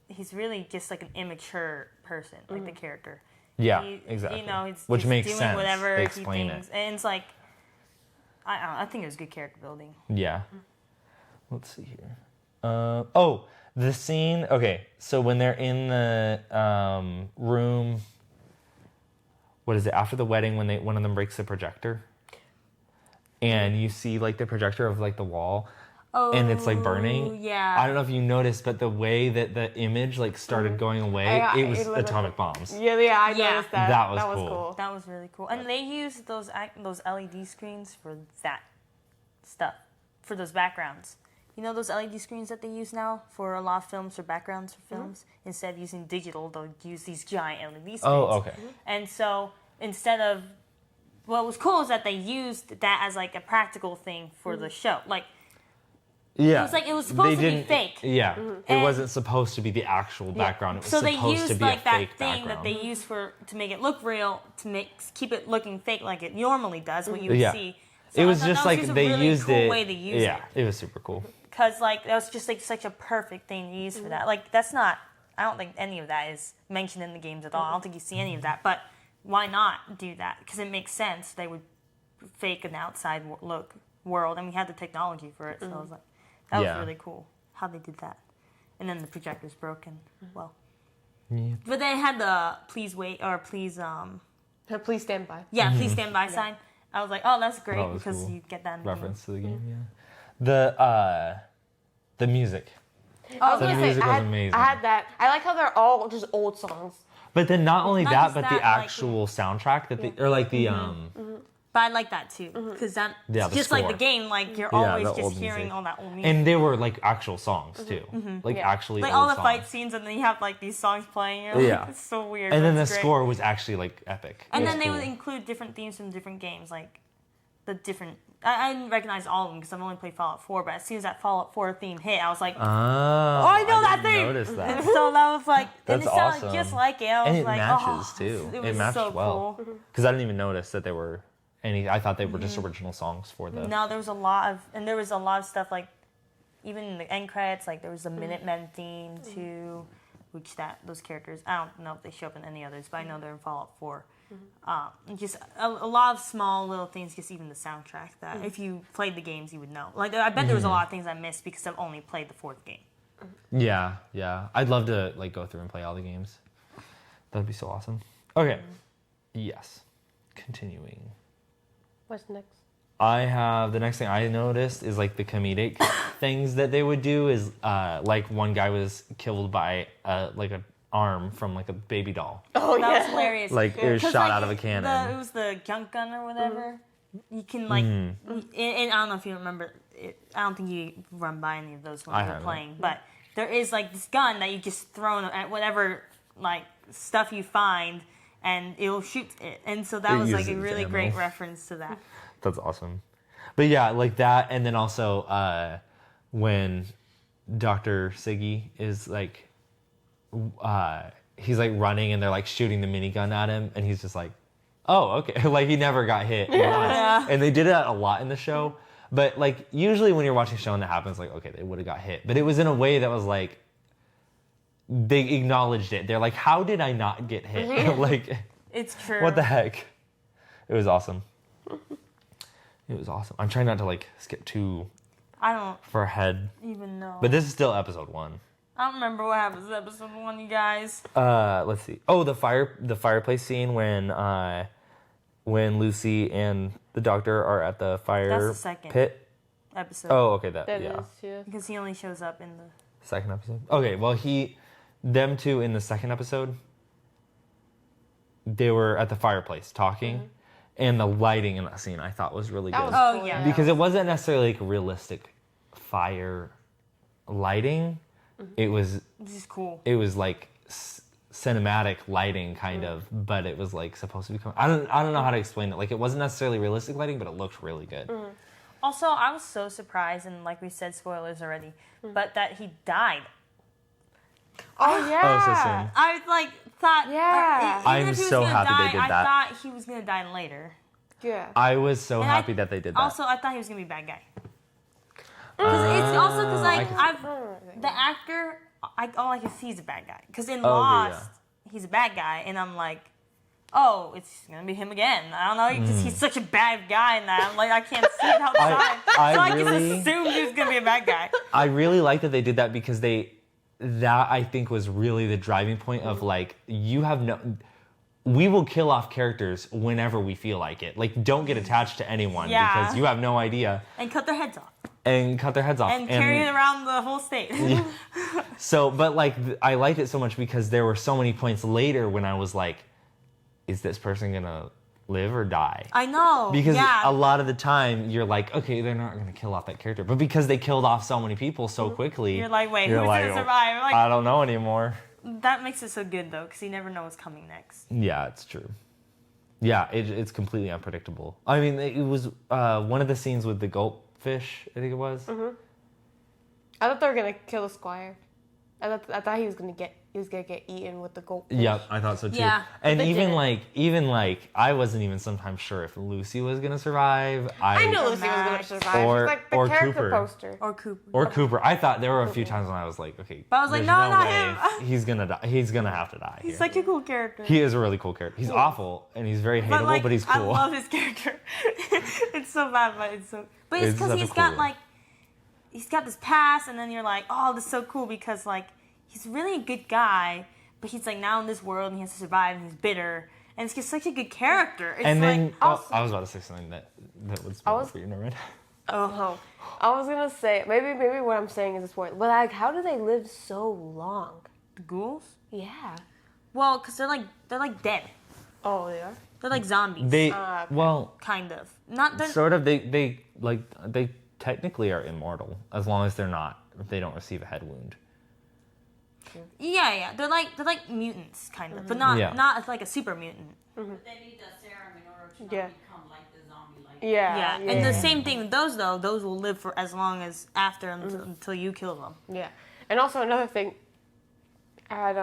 he's really just like an immature person, like the character. Yeah, He- exactly. You know, he's Which just makes doing sense. whatever They he explain thinks, it. and it's like I don't know, I think it was good character building. Yeah. Let's see here. The scene. Okay, so when they're in the room, what is it? After the wedding, when one of them breaks the projector, and you see like the projector of like the wall, and it's like burning. Yeah. I don't know if you noticed, but the way that the image like started going away, it was atomic bombs. Yeah, I Yeah. noticed that. That was cool. That was really cool. And they used those LED screens for that stuff, for those backgrounds. You know those LED screens that they use now for a lot of films or backgrounds for films? Instead of using digital, they'll use these giant LED screens. Oh, okay. And so instead of, what was cool is that they used that as like a practical thing for the show. Like, Yeah. it was supposed They to be didn't- fake. Yeah. It And- wasn't supposed to be the actual background. It was So they supposed used to be like a that fake thing background. that they use to make it look real, to keep it looking fake like it normally does, what you would Yeah. see. So It I was thought just that like just a they really used cool it. way to use yeah, it was super cool. Because like that was just like such a perfect thing to use for that. Like that's not. I don't think any of that is mentioned in the games at all. I don't think you see any of that. But why not do that? Because it makes sense. They would fake an outside world, and we had the technology for it. So I was like, that Yeah. was really cool how they did that. And then the projector's broken. Well, Yeah. but they had the please wait or please Please stand by. yeah please stand by sign. I was like, oh, that's great That was because cool. you get that in the game. Reference to the game, yeah. The music. I was The gonna say, music was amazing. I had that. I like how they're all just old songs. But then not only Not that, just but that, the like- actual soundtrack that or like the But I like that too because that Yeah, the just like the score. game, like you're Yeah, always the just old hearing music. all that old music. and they were like actual songs too. Like Yeah. actually like old all the songs. fight scenes, and then you have like these songs playing. You're like, Yeah. it's so weird. And but then the it's great. score was actually like epic. And It then was they cool. would include different themes from different games, like the different. I didn't recognize all of them because I've only played Fallout 4. But as soon as that Fallout 4 theme hit, I was like, Oh, I know that didn't thing. Notice And that. so that was like, and That's it sounded awesome. just like it. I was And it like, matches oh, too. It It was matched so well. cool. Because I didn't even notice that they were any. I thought they were just original songs for the. No, there was a lot of stuff like, even in the end credits, like there was a Minutemen theme too, which those characters, I don't know if they show up in any others, but I know they're in Fallout 4. Just a lot of small little things, just even the soundtrack that if you played the games you would know. Like I bet there was a lot of things I missed because I've only played the 4th game. Yeah. I'd love to like go through and play all the games. That'd be so awesome. Okay. Yes. Continuing. What's next? I have the next thing I noticed is like the comedic things that they would do is like one guy was killed by like an arm from like a baby doll. Oh, That was hilarious. Like it was 'Cause, shot like, out of a cannon. It was the junk gun or whatever. You can like, and I don't know if you remember. I don't think you run by any of those when you're playing, but there is like this gun that you just throw at whatever like stuff you find, and it'll shoot it. And so that was like a really great reference to that. That's awesome. But yeah, like that, and then also when Dr. Siggy is like, he's like running and they're like shooting the minigun at him, and he's just like, oh, okay. Like he never got hit. Yeah. And they did that a lot in the show. But like usually when you're watching a show and that happens, like, okay, they would have got hit. But it was in a way that was like, they acknowledged it. They're like, how did I not get hit? Like, It's true. what the heck? It was awesome. It was awesome. I'm trying not to like skip too I don't far ahead. even know. But this is still episode 1. I don't remember what happens in episode 1, you guys. Let's see. Oh, the fireplace scene when Lucy and the doctor are at the fire That's the second pit. episode. Oh, okay, That yeah. is, yeah. Because he only shows up in the... Second episode. Okay, well them two in the second episode, they were at the fireplace talking, and the lighting in that scene I thought was really good. Oh, cool, yeah. Because it wasn't necessarily like realistic fire lighting. It was This is cool. it was like cinematic lighting kind of, but it was like supposed to be I don't know how to explain it. Like it wasn't necessarily realistic lighting, but it looked really good. Also, I was so surprised, and like we said, spoilers already, but that he died. Oh, yeah. Oh, so soon. I like thought... Yeah. even I'm if he was so gonna happy they die, did I that. thought he was going to die later. Yeah. I was so And happy that they did that. Also, I thought he was going to be a bad guy. It's also because like the actor, all I can see is a bad guy. Because in Lost, he's a bad guy, and I'm like, oh, it's gonna be him again. I don't know, because he's such a bad guy in that. I'm like, I can't see it outside, so I just assumed he was gonna be a bad guy. I really like that they did that because that I think was really the driving point of like, we will kill off characters whenever we feel like it. Like, don't get attached to anyone because you have no idea. And cut their heads off. And Carry it around the whole state. So, but like, I liked it so much because there were so many points later when I was like, is this person gonna live or die? I know. Because a lot of the time you're like, okay, they're not gonna kill off that character. But because they killed off so many people so quickly, You're like, wait, who's gonna survive? Like, I don't know anymore. that makes it so good though, because you never know what's coming next. Yeah, it's true. Yeah, it's completely unpredictable. I mean, it was one of the scenes with the goldfish, I think it was. I thought they were gonna kill the squire. I thought he was gonna get eaten with the goldfish. Yep, I thought so too. Yeah, and they even didn't. like I wasn't even sometimes sure if Lucy was gonna survive. I knew Lucy was gonna survive. Or- She's like the or character Cooper. poster. Or Cooper. Or Cooper. I thought there were a few times when I was like, okay, But I was like, there's no, not way him. He's gonna die. He's gonna have to die. He's here. such a cool character. He is a really cool character. He's awful and he's very hateable, but he's cool. I love his character. It's so bad, but it's so. But it's It's because such a he's cool got one. like, he's got this past, and then you're like, oh, this is so cool because like he's really a good guy, but he's like now in this world and he has to survive and he's bitter, and it's just such a good character. It's And like, then I was about to say something that would spoil for you, never mind. Oh, I was gonna say maybe what I'm saying is a spoiler. But like, how do they live so long? the ghouls. Yeah. Well, because they're like dead. Oh, they are. They're like zombies. They okay. well, kind of not. They're, sort of. They technically are immortal as long as if they don't receive a head wound. yeah. They're like mutants, kind of, but not like a super mutant. But they need the serum in order to not Yeah. become like the zombie. Like Yeah. Yeah, and the same thing with those though. Those will live for as long as after until you kill them. Yeah. And also another thing, at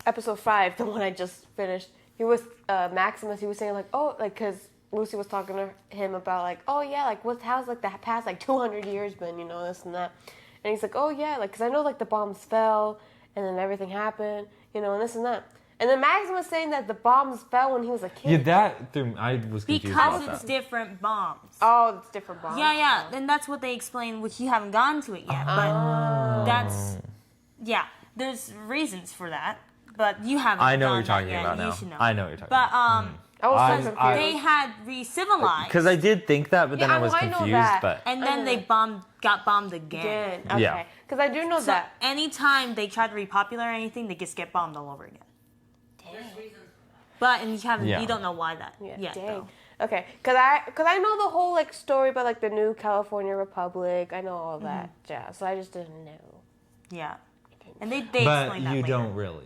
episode 5, the one I just finished, Maximus, he was saying like, oh, like, because Lucy was talking to him about like, oh yeah, like how's like the past like 200 years been, you know, this and that. And he's like, oh yeah, like, because I know like the bombs fell and then everything happened, you know, and this and that. And then Maximus saying that the bombs fell when he was a kid. Yeah, that threw me. I was confused Because about it's that. different bombs. Oh, it's different bombs. Yeah, and that's what they explained, which you haven't gotten to it yet. But that's, there's reasons for that. But you haven't. I know what done you're talking that yet. about You now. should know. I know what you're talking But about. I was so confused. they had re-civilized. Because I did think that, but then Yeah, I was I know confused. that. But And then they got bombed again. Again. Okay. Yeah. Because I do know So that. anytime they try to repopulate anything, they just get bombed all over again. There's reasons for But and Yeah. you don't know why that. Yeah, dang. Though. Okay, because I know the whole like story about like the new California Republic. I know all that jazz, so I just didn't know. Yeah. And they but explain that you later. don't really.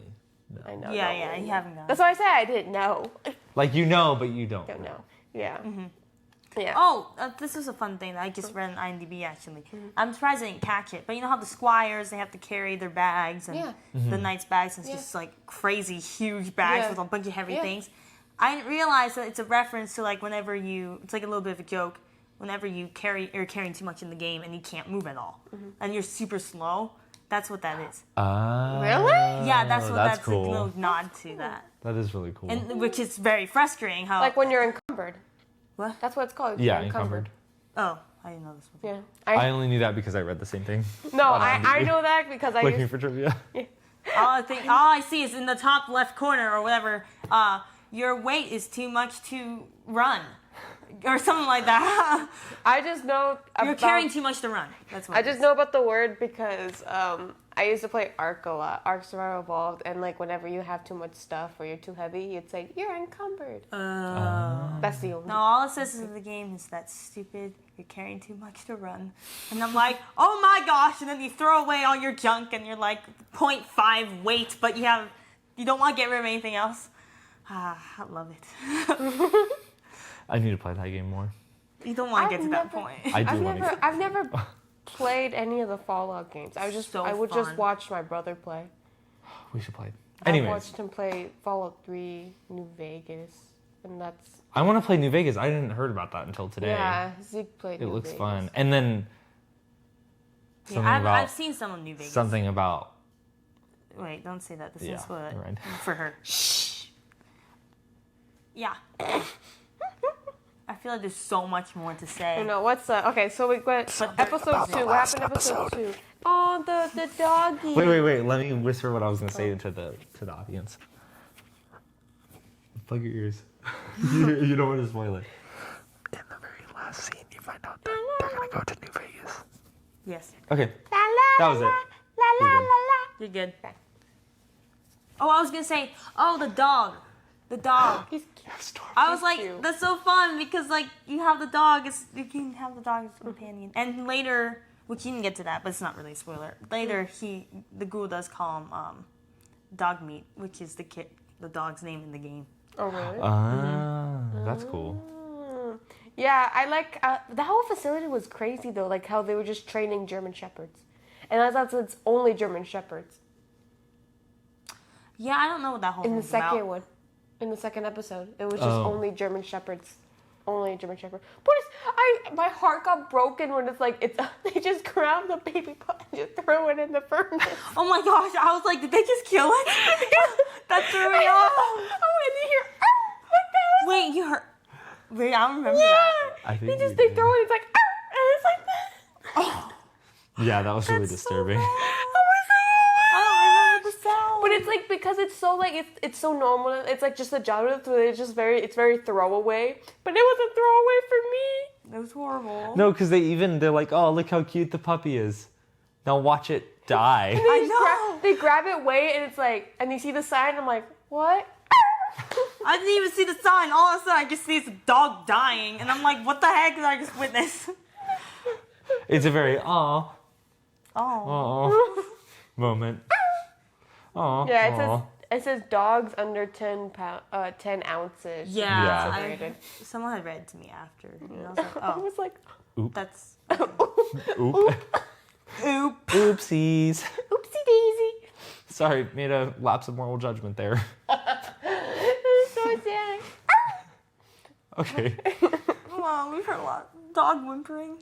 I know. Yeah, you haven't known. That's why I said I didn't know. Like you know, but you don't. Don't know. Yeah. Yeah. Oh, this is a fun thing that I just read on IMDb actually. I'm surprised I didn't catch it, but you know how the squires, they have to carry their bags and Yeah. the knights' bags, and it's Yeah. just like crazy huge bags Yeah. with a bunch of heavy Yeah. things. I didn't realize that it's a reference to like whenever it's like a little bit of a joke, whenever you're carrying too much in the game and you can't move at all, and you're super slow. That's what that is. Really? Yeah, that's what that's cool. a little nod to that, That is really cool. and which is very frustrating. How Like when you're encumbered. what? That's what it's called. yeah, You're encumbered. Oh, I didn't know this one. Yeah. I only knew that because I read the same thing. No, on I IMDb. know that because I Looking used for trivia. All I see is in the top left corner or whatever. Your weight is too much to run, or something like that. I just know You're about, carrying too much to run. That's what. I it just is. know about the word because I used to play Ark a lot, Ark Survival Evolved, and like whenever you have too much stuff or you're too heavy, you'd say you're encumbered. That's the only. No, all it says in the game is that stupid. You're carrying too much to run, and I'm like, oh my gosh! And then you throw away all your junk, and you're like 0.5 weight, but you don't want to get rid of anything else. I love it. I need to play that game more. You don't want to get to that never- point. I do want to. I've never played any of the Fallout games. I would just fun. watch my brother play. We should play. I Anyways, watched him play Fallout 3 New Vegas, and that's I want to play New Vegas. I didn't heard about that until today. yeah. Zeke played. It New looks Vegas. fun. And then something I've about seen some of New Vegas. something about Wait, don't say that. This Yeah, is what you're right. for her. Shh. Yeah. I feel like there's so much more to say. I know what's okay. So we went But episode 2. What happened in episode 2? Oh, the doggy. Wait. Let me whisper what I was gonna say to the audience. Plug your ears. you don't want to spoil it. In the very last scene, you find out that they're gonna go to New Vegas. Yes. Okay, La, la, that was la, it. La la You're la good. la. You're good. Oh, I was gonna say, the dog. The dog. He's cute. I was like, cute. that's so fun because like you have the dog you can have the dog as a companion. And later, which you didn't get to that, but it's not really a spoiler. Later, the ghoul does call him dog meat, which is the dog's name in the game. Oh really? That's cool. Yeah, I like the whole facility was crazy though. Like how they were just training German shepherds, and I thought it's only German shepherds Yeah, I don't know what that whole in the thing's second about. one. In the second episode, it was just Oh. only German shepherds. Only German shepherd. But my heart got broken when it's like they just grabbed the baby pup and just threw it in the furnace. Oh my gosh, I was like, did they just kill it? That threw me off. Oh, and you hear, oh, what the hell? Wait, you heard? Wait, I don't remember Yeah. that. I think They we throw did. it. It's like, and it's like that. Yeah, that was really disturbing. I don't remember the sound. But it's like because it's so like it's so normal. It's like just a genre. So it's just very throwaway. But it was a throwaway for me. It was horrible. No, because they're like, oh, look how cute the puppy is. Now watch it die. I know. They grab it away and it's like, and you see the sign. I'm like, what? I didn't even see the sign. All of a sudden, I just see this dog dying, and I'm like, "What the heck did I just witness?" It's a very Oh. moment. Aw. Yeah, it says dogs under 10 ounces. Yeah. Yeah. Rated. Someone had read it to me after, and I was like, I "Oh, was like, that's Oop. oop." Oopsies. oopsie daisy. Sorry, made a lapse of moral judgment there. It was so Okay. Wow, we've heard a lot. Dog whimpering.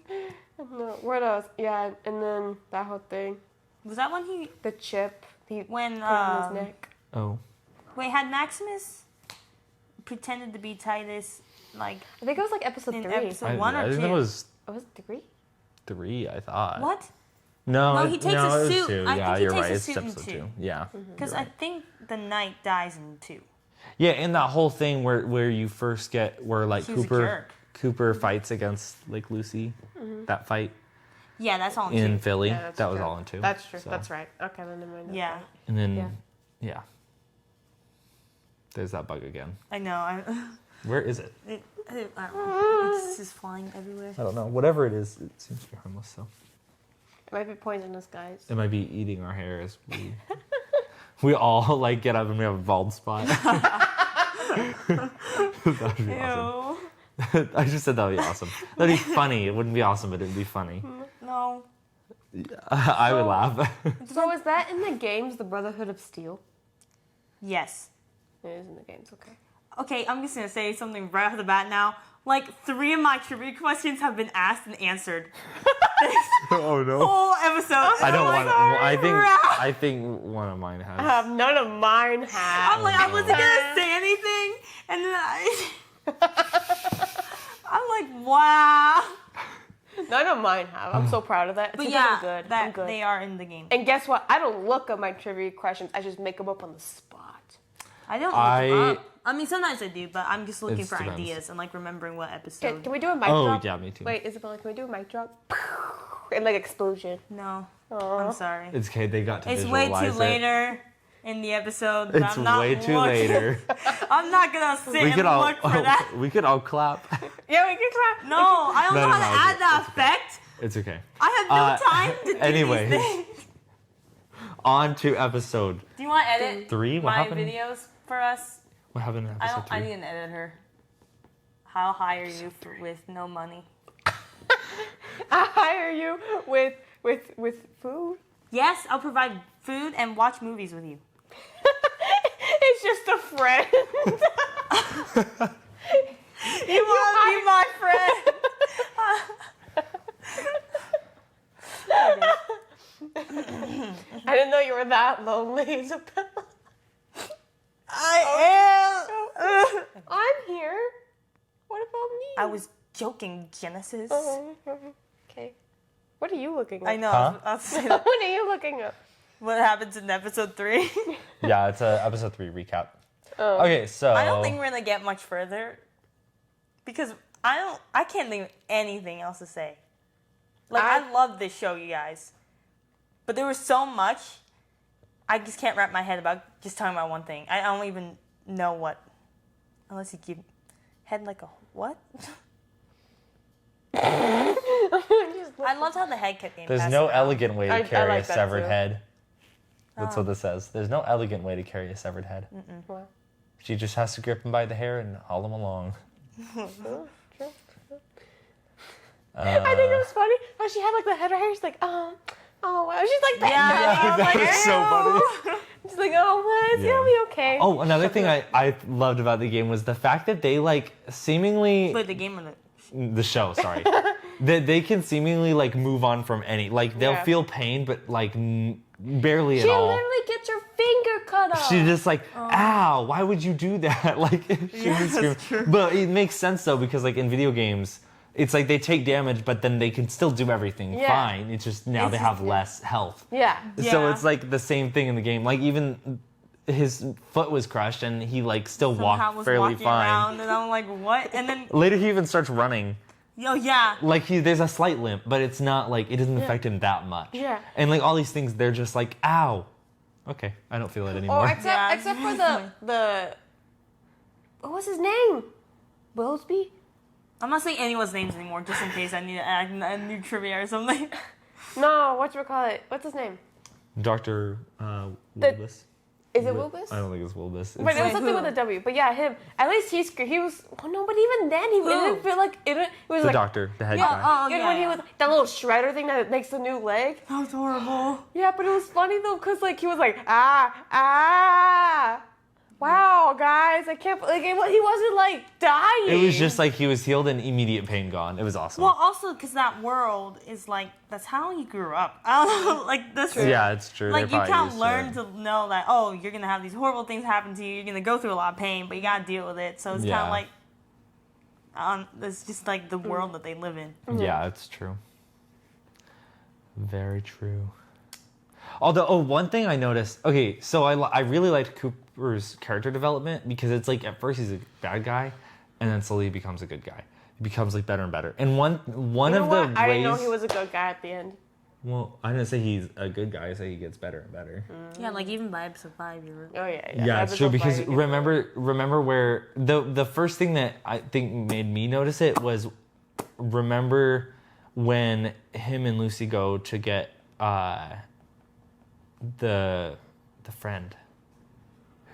No, what else? Yeah, and then that whole thing. Was that when he The chip. He when put on his neck. Oh. wait, had Maximus pretended to be Titus like I think it was like episode in 3. episode 1 or I 2? think that was Oh, was it 3? 3, I thought. What? No, No, he takes a it was suit. 2. I Yeah, think he you're takes right. a It's suit in episode 2. 2. Yeah. Because You're I right. think the knight dies in 2. Yeah, and that whole thing where you first get where like He was a jerk. Cooper fights against like Lucy, that fight Yeah, that's all in in 2. Philly, Yeah, that's that was true. all in 2. That's true. So- That's right. Okay, then never mind. Yeah, And then Yeah. yeah. There's that bug again. I know. Where is it? I don't know. It's just flying everywhere. I don't know. Whatever it is, it seems to be harmless. So It might be poisonous, guys. it might be eating our hair as we all like get up and we have a bald spot. That'd be awesome. Ew. I just said that would be awesome. That'd be funny. It wouldn't be awesome, but it'd be funny. No. I would laugh. So is that in the games, the Brotherhood of Steel? Yes. It is in the games, okay. Okay, I'm just gonna say something right off the bat now. Like 3 of my trivia questions have been asked and answered. Oh no. Whole episode. I don't want to. crap. I think one of mine has. None of mine have. I'm like, I wasn't gonna say anything, and then I'm like, wow. None of mine have. I'm so proud of that. But It's yeah, good. I'm that good. they are in the game. And guess what? I don't look up my trivia questions. I just make them up on the spot. I don't look them up. I mean, sometimes I do, but I'm just looking It for depends. ideas and like remembering what episode. Can we do a mic Oh drop? yeah, me too. Wait, Isabella, can we do a mic drop? And like explosion. No, Aw. I'm sorry. It's okay. They got to It's way visualize too it. later in the episode. But It's I'm not way too looking- later. I'm not gonna sit We and could all. look for that. We could all clap. Yeah, we can clap. No, I don't No, know no, how to no, add that it's okay. effect. It's okay. I have no time to do anyways. these things. On to episode Do you want to edit 3. What my happened? videos for us? What happened in episode 3? I need an editor. How high are you with no money? I hire you with food. Yes, I'll provide food and watch movies with you. It's just a friend. You want to be my friend? I didn't know you were that lonely, Isabella. I am. I'm here. What about me? I was joking, Genesis. Oh, okay. What are you looking at? I know. Huh? I'll say that. What are you looking at? What happens in episode 3? Yeah, it's a episode 3 recap. Oh. Okay, so I don't think we're gonna get much further because I can't think of anything else to say. Like I love this show, you guys, but there was so much. I just can't wrap my head about just talking about one thing. I don't even know what, unless you give head like a what. I loved how the head kept getting there's passed no around. elegant way to I carry like a that severed too. head. That's Oh. what this says. There's no elegant way to carry a severed head. Well, She just has to grip him by the hair and haul him along. true. I think it was funny how she had like the head right here. She's like, oh wow. She's like, Yeah, I was like, That's so funny. She's like, oh, well, it's gonna be okay. Oh, another thing I loved about the game was the fact that they like seemingly Wait, the game or the show, sorry. That they can seemingly like move on from any like they'll Yeah. feel pain but like barely She at all. literally gets her finger cut off. She's just like, ow, why would you do that? Like, she would scream. true. But it makes sense though, because like in video games, it's like they take damage, but then they can still do everything Yeah. fine. It's just now they have just- less health. Yeah. So Yeah. it's like the same thing in the game. Like even his foot was crushed and he like still somehow walked was fairly walking fine. around, and I'm like, what? And then, Later he even starts running. oh yeah, Like there's a slight limp, but it's not like it doesn't affect him that much. Yeah. And like all these things, they're just like, ow. Okay, I don't feel it anymore. Or except Yeah. except for the what was his name? Willsby? I'm not saying anyone's names anymore, just in case I need to add a new trivia or something. No, whatchamacallit? What's his name? Dr. Wilbus. Is it Wilbus? I don't think it's Wilbus. But it was Wait, something who? with a W. But yeah, him. At least he was. Oh no, but even then it didn't feel like it was the like. doctor, the head Yeah, guy. Oh, you know yeah, when he yeah. was that little shredder thing that makes the new leg. That was horrible. Yeah, but it was funny though, cause like he was like ah. Wow, guys, I can't. Like, he wasn't like dying. It was just like he was healed and immediate pain gone. It was awesome. Well, also because that world is like that's how he grew up. I don't know, like that's yeah, it's true. like They're you probably can't used learn to it. to know that you're gonna have these horrible things happen to you. You're gonna go through a lot of pain, but you gotta deal with it. So it's kind of like it's just like the world that they live in. Yeah, it's true. Very true. Although, one thing I noticed. Okay, so I really liked Cooper's character development because it's like at first he's a bad guy, and then slowly he becomes a good guy. He becomes like better and better. And one of the ways I didn't know he was a good guy at the end. Well, I didn't say he's a good guy. I say he gets better and better. Yeah, like even by episode 5, you're. Oh yeah. Yeah, it's true because remember where the first thing that I think made me notice it was remember when him and Lucy go to get the friend.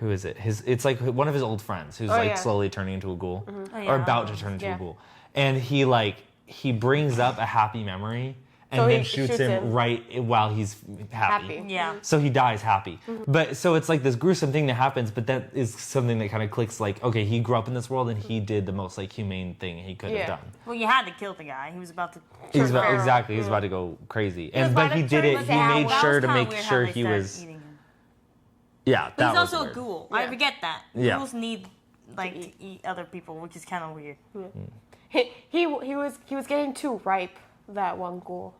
Who is it? It's like one of his old friends who's slowly turning into a ghoul or about to turn into a ghoul, and he brings up a happy memory. And So then he shoots shoots him him. right while he's happy. Yeah. So he dies happy. But so it's like this gruesome thing that happens, but that is something that kind of clicks like, okay, he grew up in this world and he did the most like humane thing he could have done. Well, you had to kill the guy. He was about to. He was feral. exactly, he was about to go crazy. was But about he to did turn it, he sour. made That sure That to was kinda make weird sure how they he started was, eating him. yeah, But that he's was also weird. a ghoul. Yeah. I forget that. Yeah. Ghouls need like to eat other people, which is kind of weird. He was getting too ripe. That one ghoul.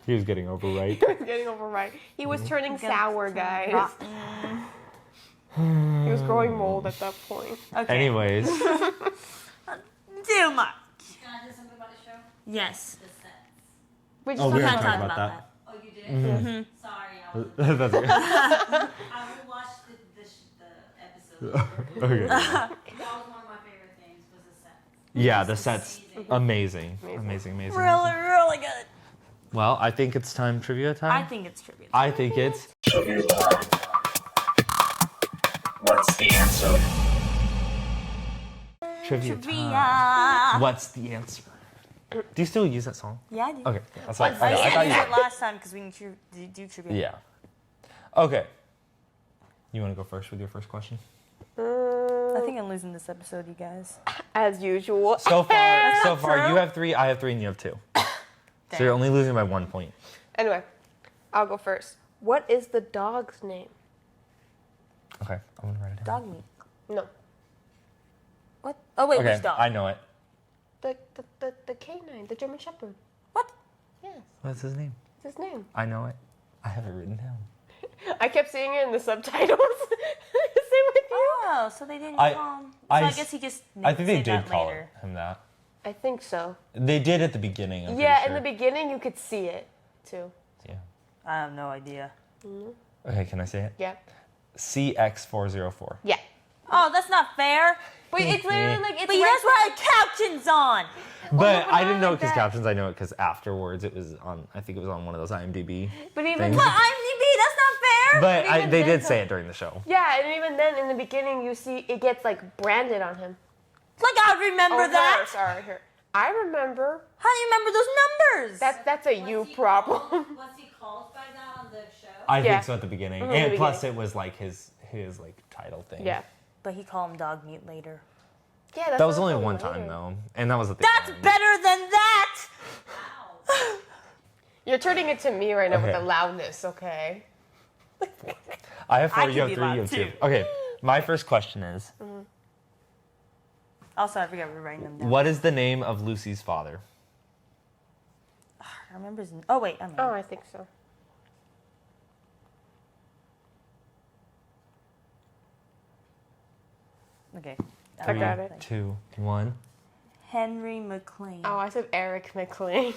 He was getting overripe. He was getting overripe. He was turning sour, guys. He was growing mold at that point. Okay. Anyways, Too much. Can I say something about the show? Yes. The sets. We Oh, we We're already gonna talked talk about that. Oh, you did? Mm-hmm. Sorry, I was. That's okay. I rewatched the episode. Okay. That was one of my favorite things. Was the sets. Yeah, the set's amazing. Amazing. Really, really good. Well, I think it's trivia time. I think it's trivia. I think it's Trivia time. What's the answer? trivia time. Trivia. What's the answer? Do you still use that song? Yeah, I do. Okay, that's like I I thought used you. it last time because we can do trivia. Yeah. Okay. You want to go first with your first question? I think I'm losing this episode, you guys. As usual. So not far, true. you have 3, I have 3, and you have 2. So you're only losing by 1 point. Anyway, I'll go first. What is the dog's name? Okay, I'm gonna write it down. Dog meat. No, What? Oh wait, Okay, which dog? I know it. the canine, the German Shepherd. What? Yes, What's his name? it's his name. I know it. I have it written down. I kept seeing it in the subtitles. Same with you. Oh, so they didn't I- call him. So I I s- guess he just. I think they said did that call later. him that. I think so. They did at the beginning. I'm Yeah, pretty in the sure. beginning you could see it too. Yeah. I have no idea. Okay, can I say it? Yeah. CX404. Yeah. Oh, that's not fair. But it's literally like it's But you right guys were captions on. But I didn't know it like because that. captions. I know it because afterwards it was on. I think it was on one of those IMDb. But even things. What IMDb? That's not fair. But even they then, did say it during the show. yeah, and even then in the beginning you see it gets like branded on him. Like I remember Oh, that. her, sorry, her. I remember. How do you remember those numbers? That's a you problem. Was he called by that on the show? I Yeah. think so at the beginning, Mhm, and the plus it was like his like title thing. Yeah. But he called him dog meat later. Yeah, that's That was not only until one later. time though, and that was at the That's end. better than that. Wow. You're turning it to me right now with Okay. the loudness, okay? I have 4. I You can have be 3. You loud, have 2. too. Okay. My first question is, Also, I forgot we're writing them down. what is the name of Lucy's father? I remember his. Oh wait, I Oh, know. I think so. Okay. I got it. 2, 1. Henry McLean. Oh, I said Eric McLean.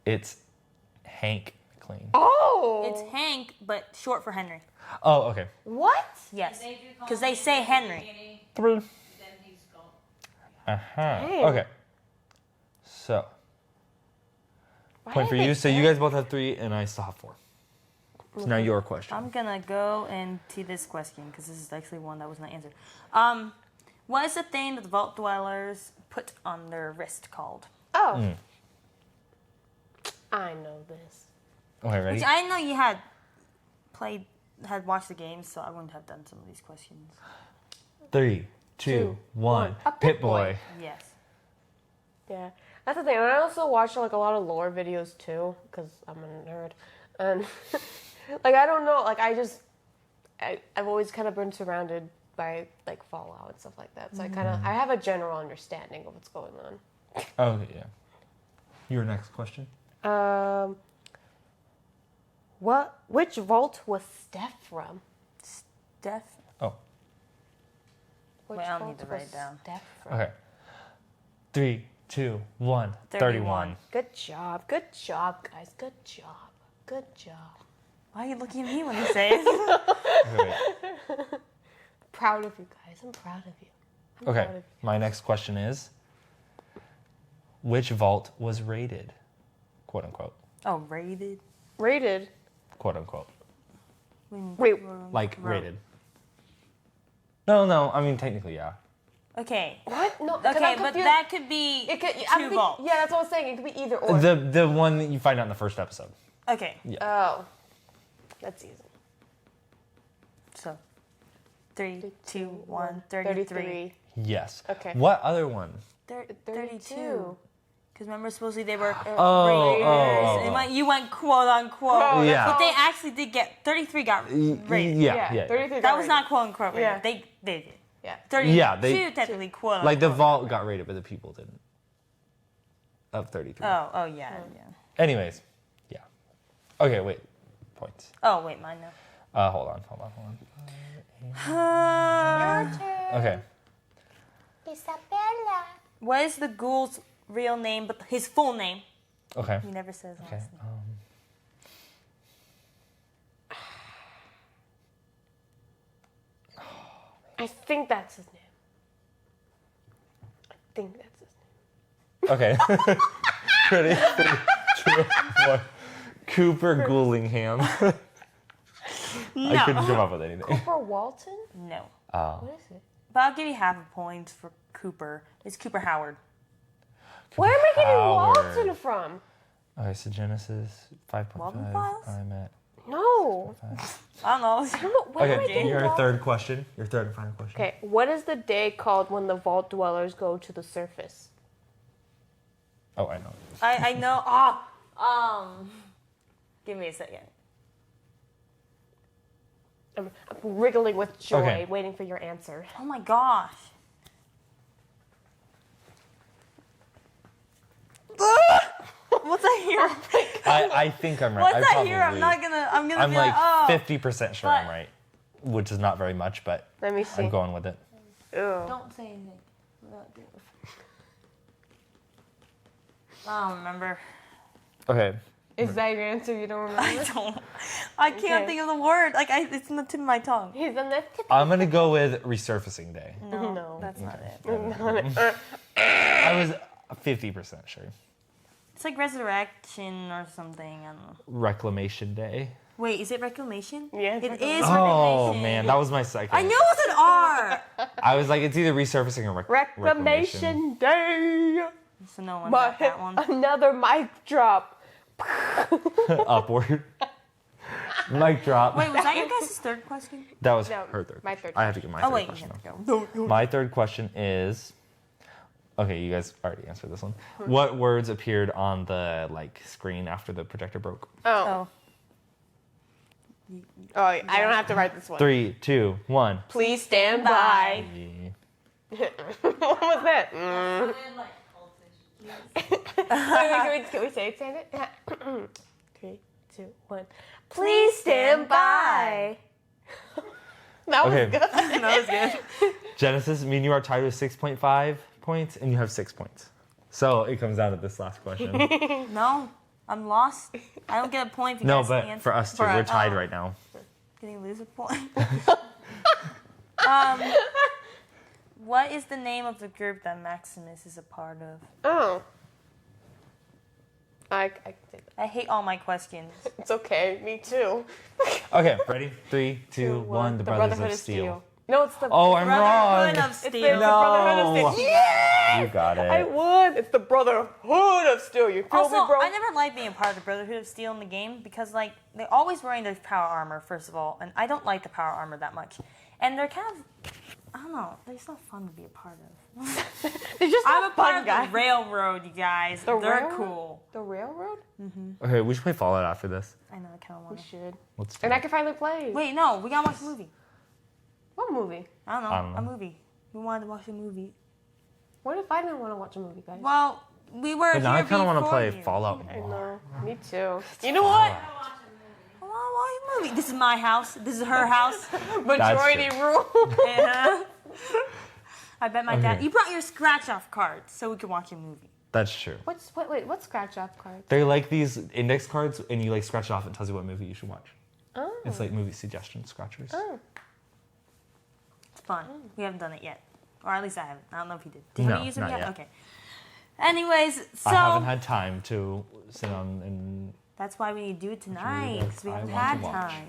It's Hank McLean. Oh! It's Hank, but short for Henry. Oh, okay. What? Yes. They do call Because they him say in the Henry. beginning, Three. Then he's gone. Uh-huh. Okay. So, Why point for did they you. So you guys both have 3, and I still have 4. So now your question. I'm gonna go into this question because this is actually one that was not answered. What is the thing that the Vault Dwellers put on their wrist called? Oh. I know this. Okay, ready? Which I know you had played had watched the games, so I wouldn't have done some of these questions. 3, 2, 1. A Pip-Boy. Yes. Yeah, that's the thing. And I also watch like a lot of lore videos too, because I'm a nerd. And like I don't know, like I've always kind of been surrounded by like Fallout and stuff like that. So I have a general understanding of what's going on. Oh, yeah. Your next question? Which vault was Steph from? Steph. Oh, Which Wait, I'll vault need to was write it down. Steph from? okay. 3, 2, 1. 31. Good job, guys. Good job. Why are you looking at me when you say it? Okay, wait. Proud of you guys. I'm proud of you. Okay, my next question is, which vault was raided? Quote unquote. Oh, rated. Rated. Quote unquote. Wait. Like rated. No, I mean technically, yeah. Okay. What? No. 'cause Okay, I'm but confused. that could be two vaults. Yeah, that's what I was saying. It could be either or. The one that you find out in the first episode. Okay. Oh, that's easy. So, 3, 2, 1, 33. Yes. Okay. What other one? 32. Because remember, supposedly they were Oh, raiders. You went quote unquote. Oh, Yeah. But they actually did get 33 got raided. Yeah. 33. That was not quote unquote raided. Yeah. They did. Yeah. 32 Yeah, they- technically quote unquote. Like the vault got raided, but the people didn't. Of 33. Oh yeah. Anyways, yeah. Okay, wait. Points. Oh wait, mine now. Hold on. Uh, Okay. Isabella. what is the ghoul's real name, but his full name? Okay. He never says last Okay. name. I think that's his name. Okay. Ready? 3, 2, 1. Cooper Goulingham. I couldn't come up with anything. Cooper Walton? No. What is it? But I'll give you half a point for Cooper. It's Cooper Howard. Where am I getting Howard. Walton from? Okay, so Genesis 5.5. Walden Files? I'm at No. 5. I don't know. I don't know. Where am I Okay, getting your Walton? third question. Your third and final question. Okay, what is the day called when the vault dwellers go to the surface? Oh, I know. I know. Give me a second. I'm wriggling with joy, Okay. waiting for your answer. Oh my gosh. What's that here? I think I'm right. What's I that probably, here? I'm gonna I'm be like oh. 50% sure I'm But- right, which is not very much, but Let me see. I'm going with it. Ew. Don't say anything. I don't remember. Okay. Is that your answer? You don't remember? I can't Okay. think of the word. It's on the tip of my tongue. He's on the tip. I'm going to go with resurfacing day. No, that's not it. I was 50% sure. It's like resurrection or something. I don't know. Reclamation day. Wait, is it reclamation? Yeah, it's it is Oh, reclamation. man. That was my second. I knew it was an R. I was like, it's either resurfacing or reclamation. Reclamation Day. So no one got that one. Another mic drop. Upward. Mic drop. Wait, was that your guys' third question? That was No, her third. my third I have to get my Oh third wait, you question. have to now. go. My third question is. Okay, you guys already answered this one. What words appeared on the screen after the projector broke? Oh. Oh, I don't have to write this one. 3, 2, 1. Please stand by. Yeah. What was that? Sounded like cultish. Can we say it, Sandra? 3, 2, 1. Please stand by. That was Okay. good. That was good. Genesis, me and you are tied with 6.5 points, and you have 6 points. So it comes down to this last question. No, I'm lost. I don't get a point if you No, guys but answer. for us two, For we're us- tied oh. right now. Can you lose a point? What is the name of the group that Maximus is a part of? Oh. I can take that. I hate all my questions. It's okay. Me too. Okay, ready? 3, 2, 1. The Brothers of Steel. No, it's the Oh, I'm wrong. Brotherhood of It's the Steel. Brotherhood of Steel. Yeah! You got it. I would. It's the Brotherhood of Steel. You feel Also, me, bro? I never liked being a part of the Brotherhood of Steel in the game because, like, they're always wearing their power armor, first of all, and I don't like the power armor that much. And they're kind of, I don't know, they're just not fun to be a part of. They're just I'm not a part fun, of guys. the railroad, you guys. The They're railroad? cool. The railroad? Okay, we should play Fallout after this. I know, I kind of We want to. should. Let's do And I it. can finally play. Wait, no, we gotta watch a movie. What movie? I don't know, I don't know. a movie. We wanted to watch a movie. What if I didn't want to watch a movie, guys? Well, we were But now I here kind of want to before play you. Fallout I more. know. Me too. You know what? I want to watch a movie. This is my house. This is her house. Majority rule. Yeah. I bet my dad. Okay. You brought your scratch-off cards so we could watch a movie. That's true. What's scratch off cards? They're like these index cards, and you like scratch it off. And it tells you what movie you should watch. Oh. It's like movie suggestion scratchers. Oh. It's fun. We haven't done it yet, or at least I haven't. I don't know if you did. No, you use them not yet? yet. Okay. Anyways, so I haven't had time to sit on and. that's why we need to do it tonight that because we I haven't want had to watch. time.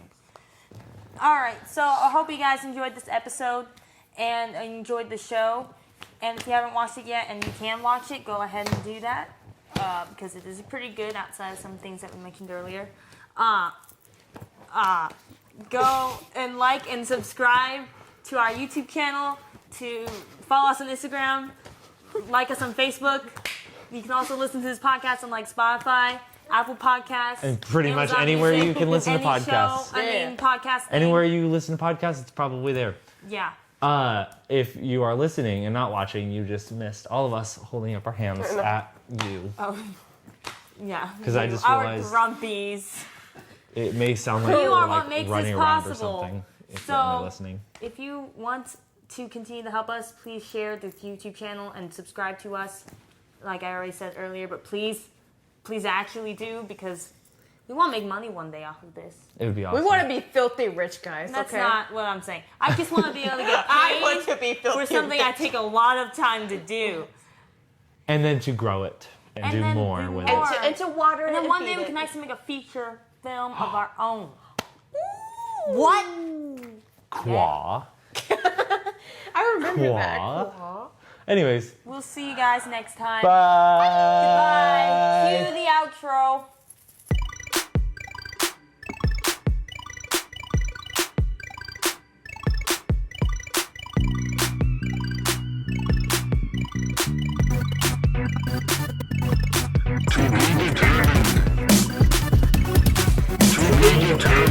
All right, so I hope you guys enjoyed this episode and enjoyed the show. And if you haven't watched it yet and you can watch it, go ahead and do that because it is pretty good outside of some things that we mentioned earlier. Go and like and subscribe to our YouTube channel, to follow us on Instagram, like us on Facebook. You can also listen to this podcast on like Spotify, Apple Podcasts, And pretty much Amazon anywhere Music, you can listen to any podcasts. Show, podcast. Anywhere you listen to podcasts, it's probably there. Yeah. If you are listening and not watching, you just missed all of us holding up our hands at you. Oh. Yeah. 'Cause I just our realized- grumpies. It may sound like You we're are what like makes running this around or possible. something. If So- you're only listening. If you want to continue to help us, please share the YouTube channel and subscribe to us. Like I already said earlier, but please actually do because we want to make money one day off of this. It would be awesome. We want to be filthy rich, guys. That's okay? not what I'm saying. I just want to be able to get I want paid to be filthy for something I rich. take a lot of time to do. And then to grow it and, And do then more do with more. it. And to water And it then one feed day we it. can actually make a feature film of our own. What? Qua. I remember that. Qua. Qua. Anyways, We'll see you guys next time. bye. Goodbye. Cue the outro. To be determined.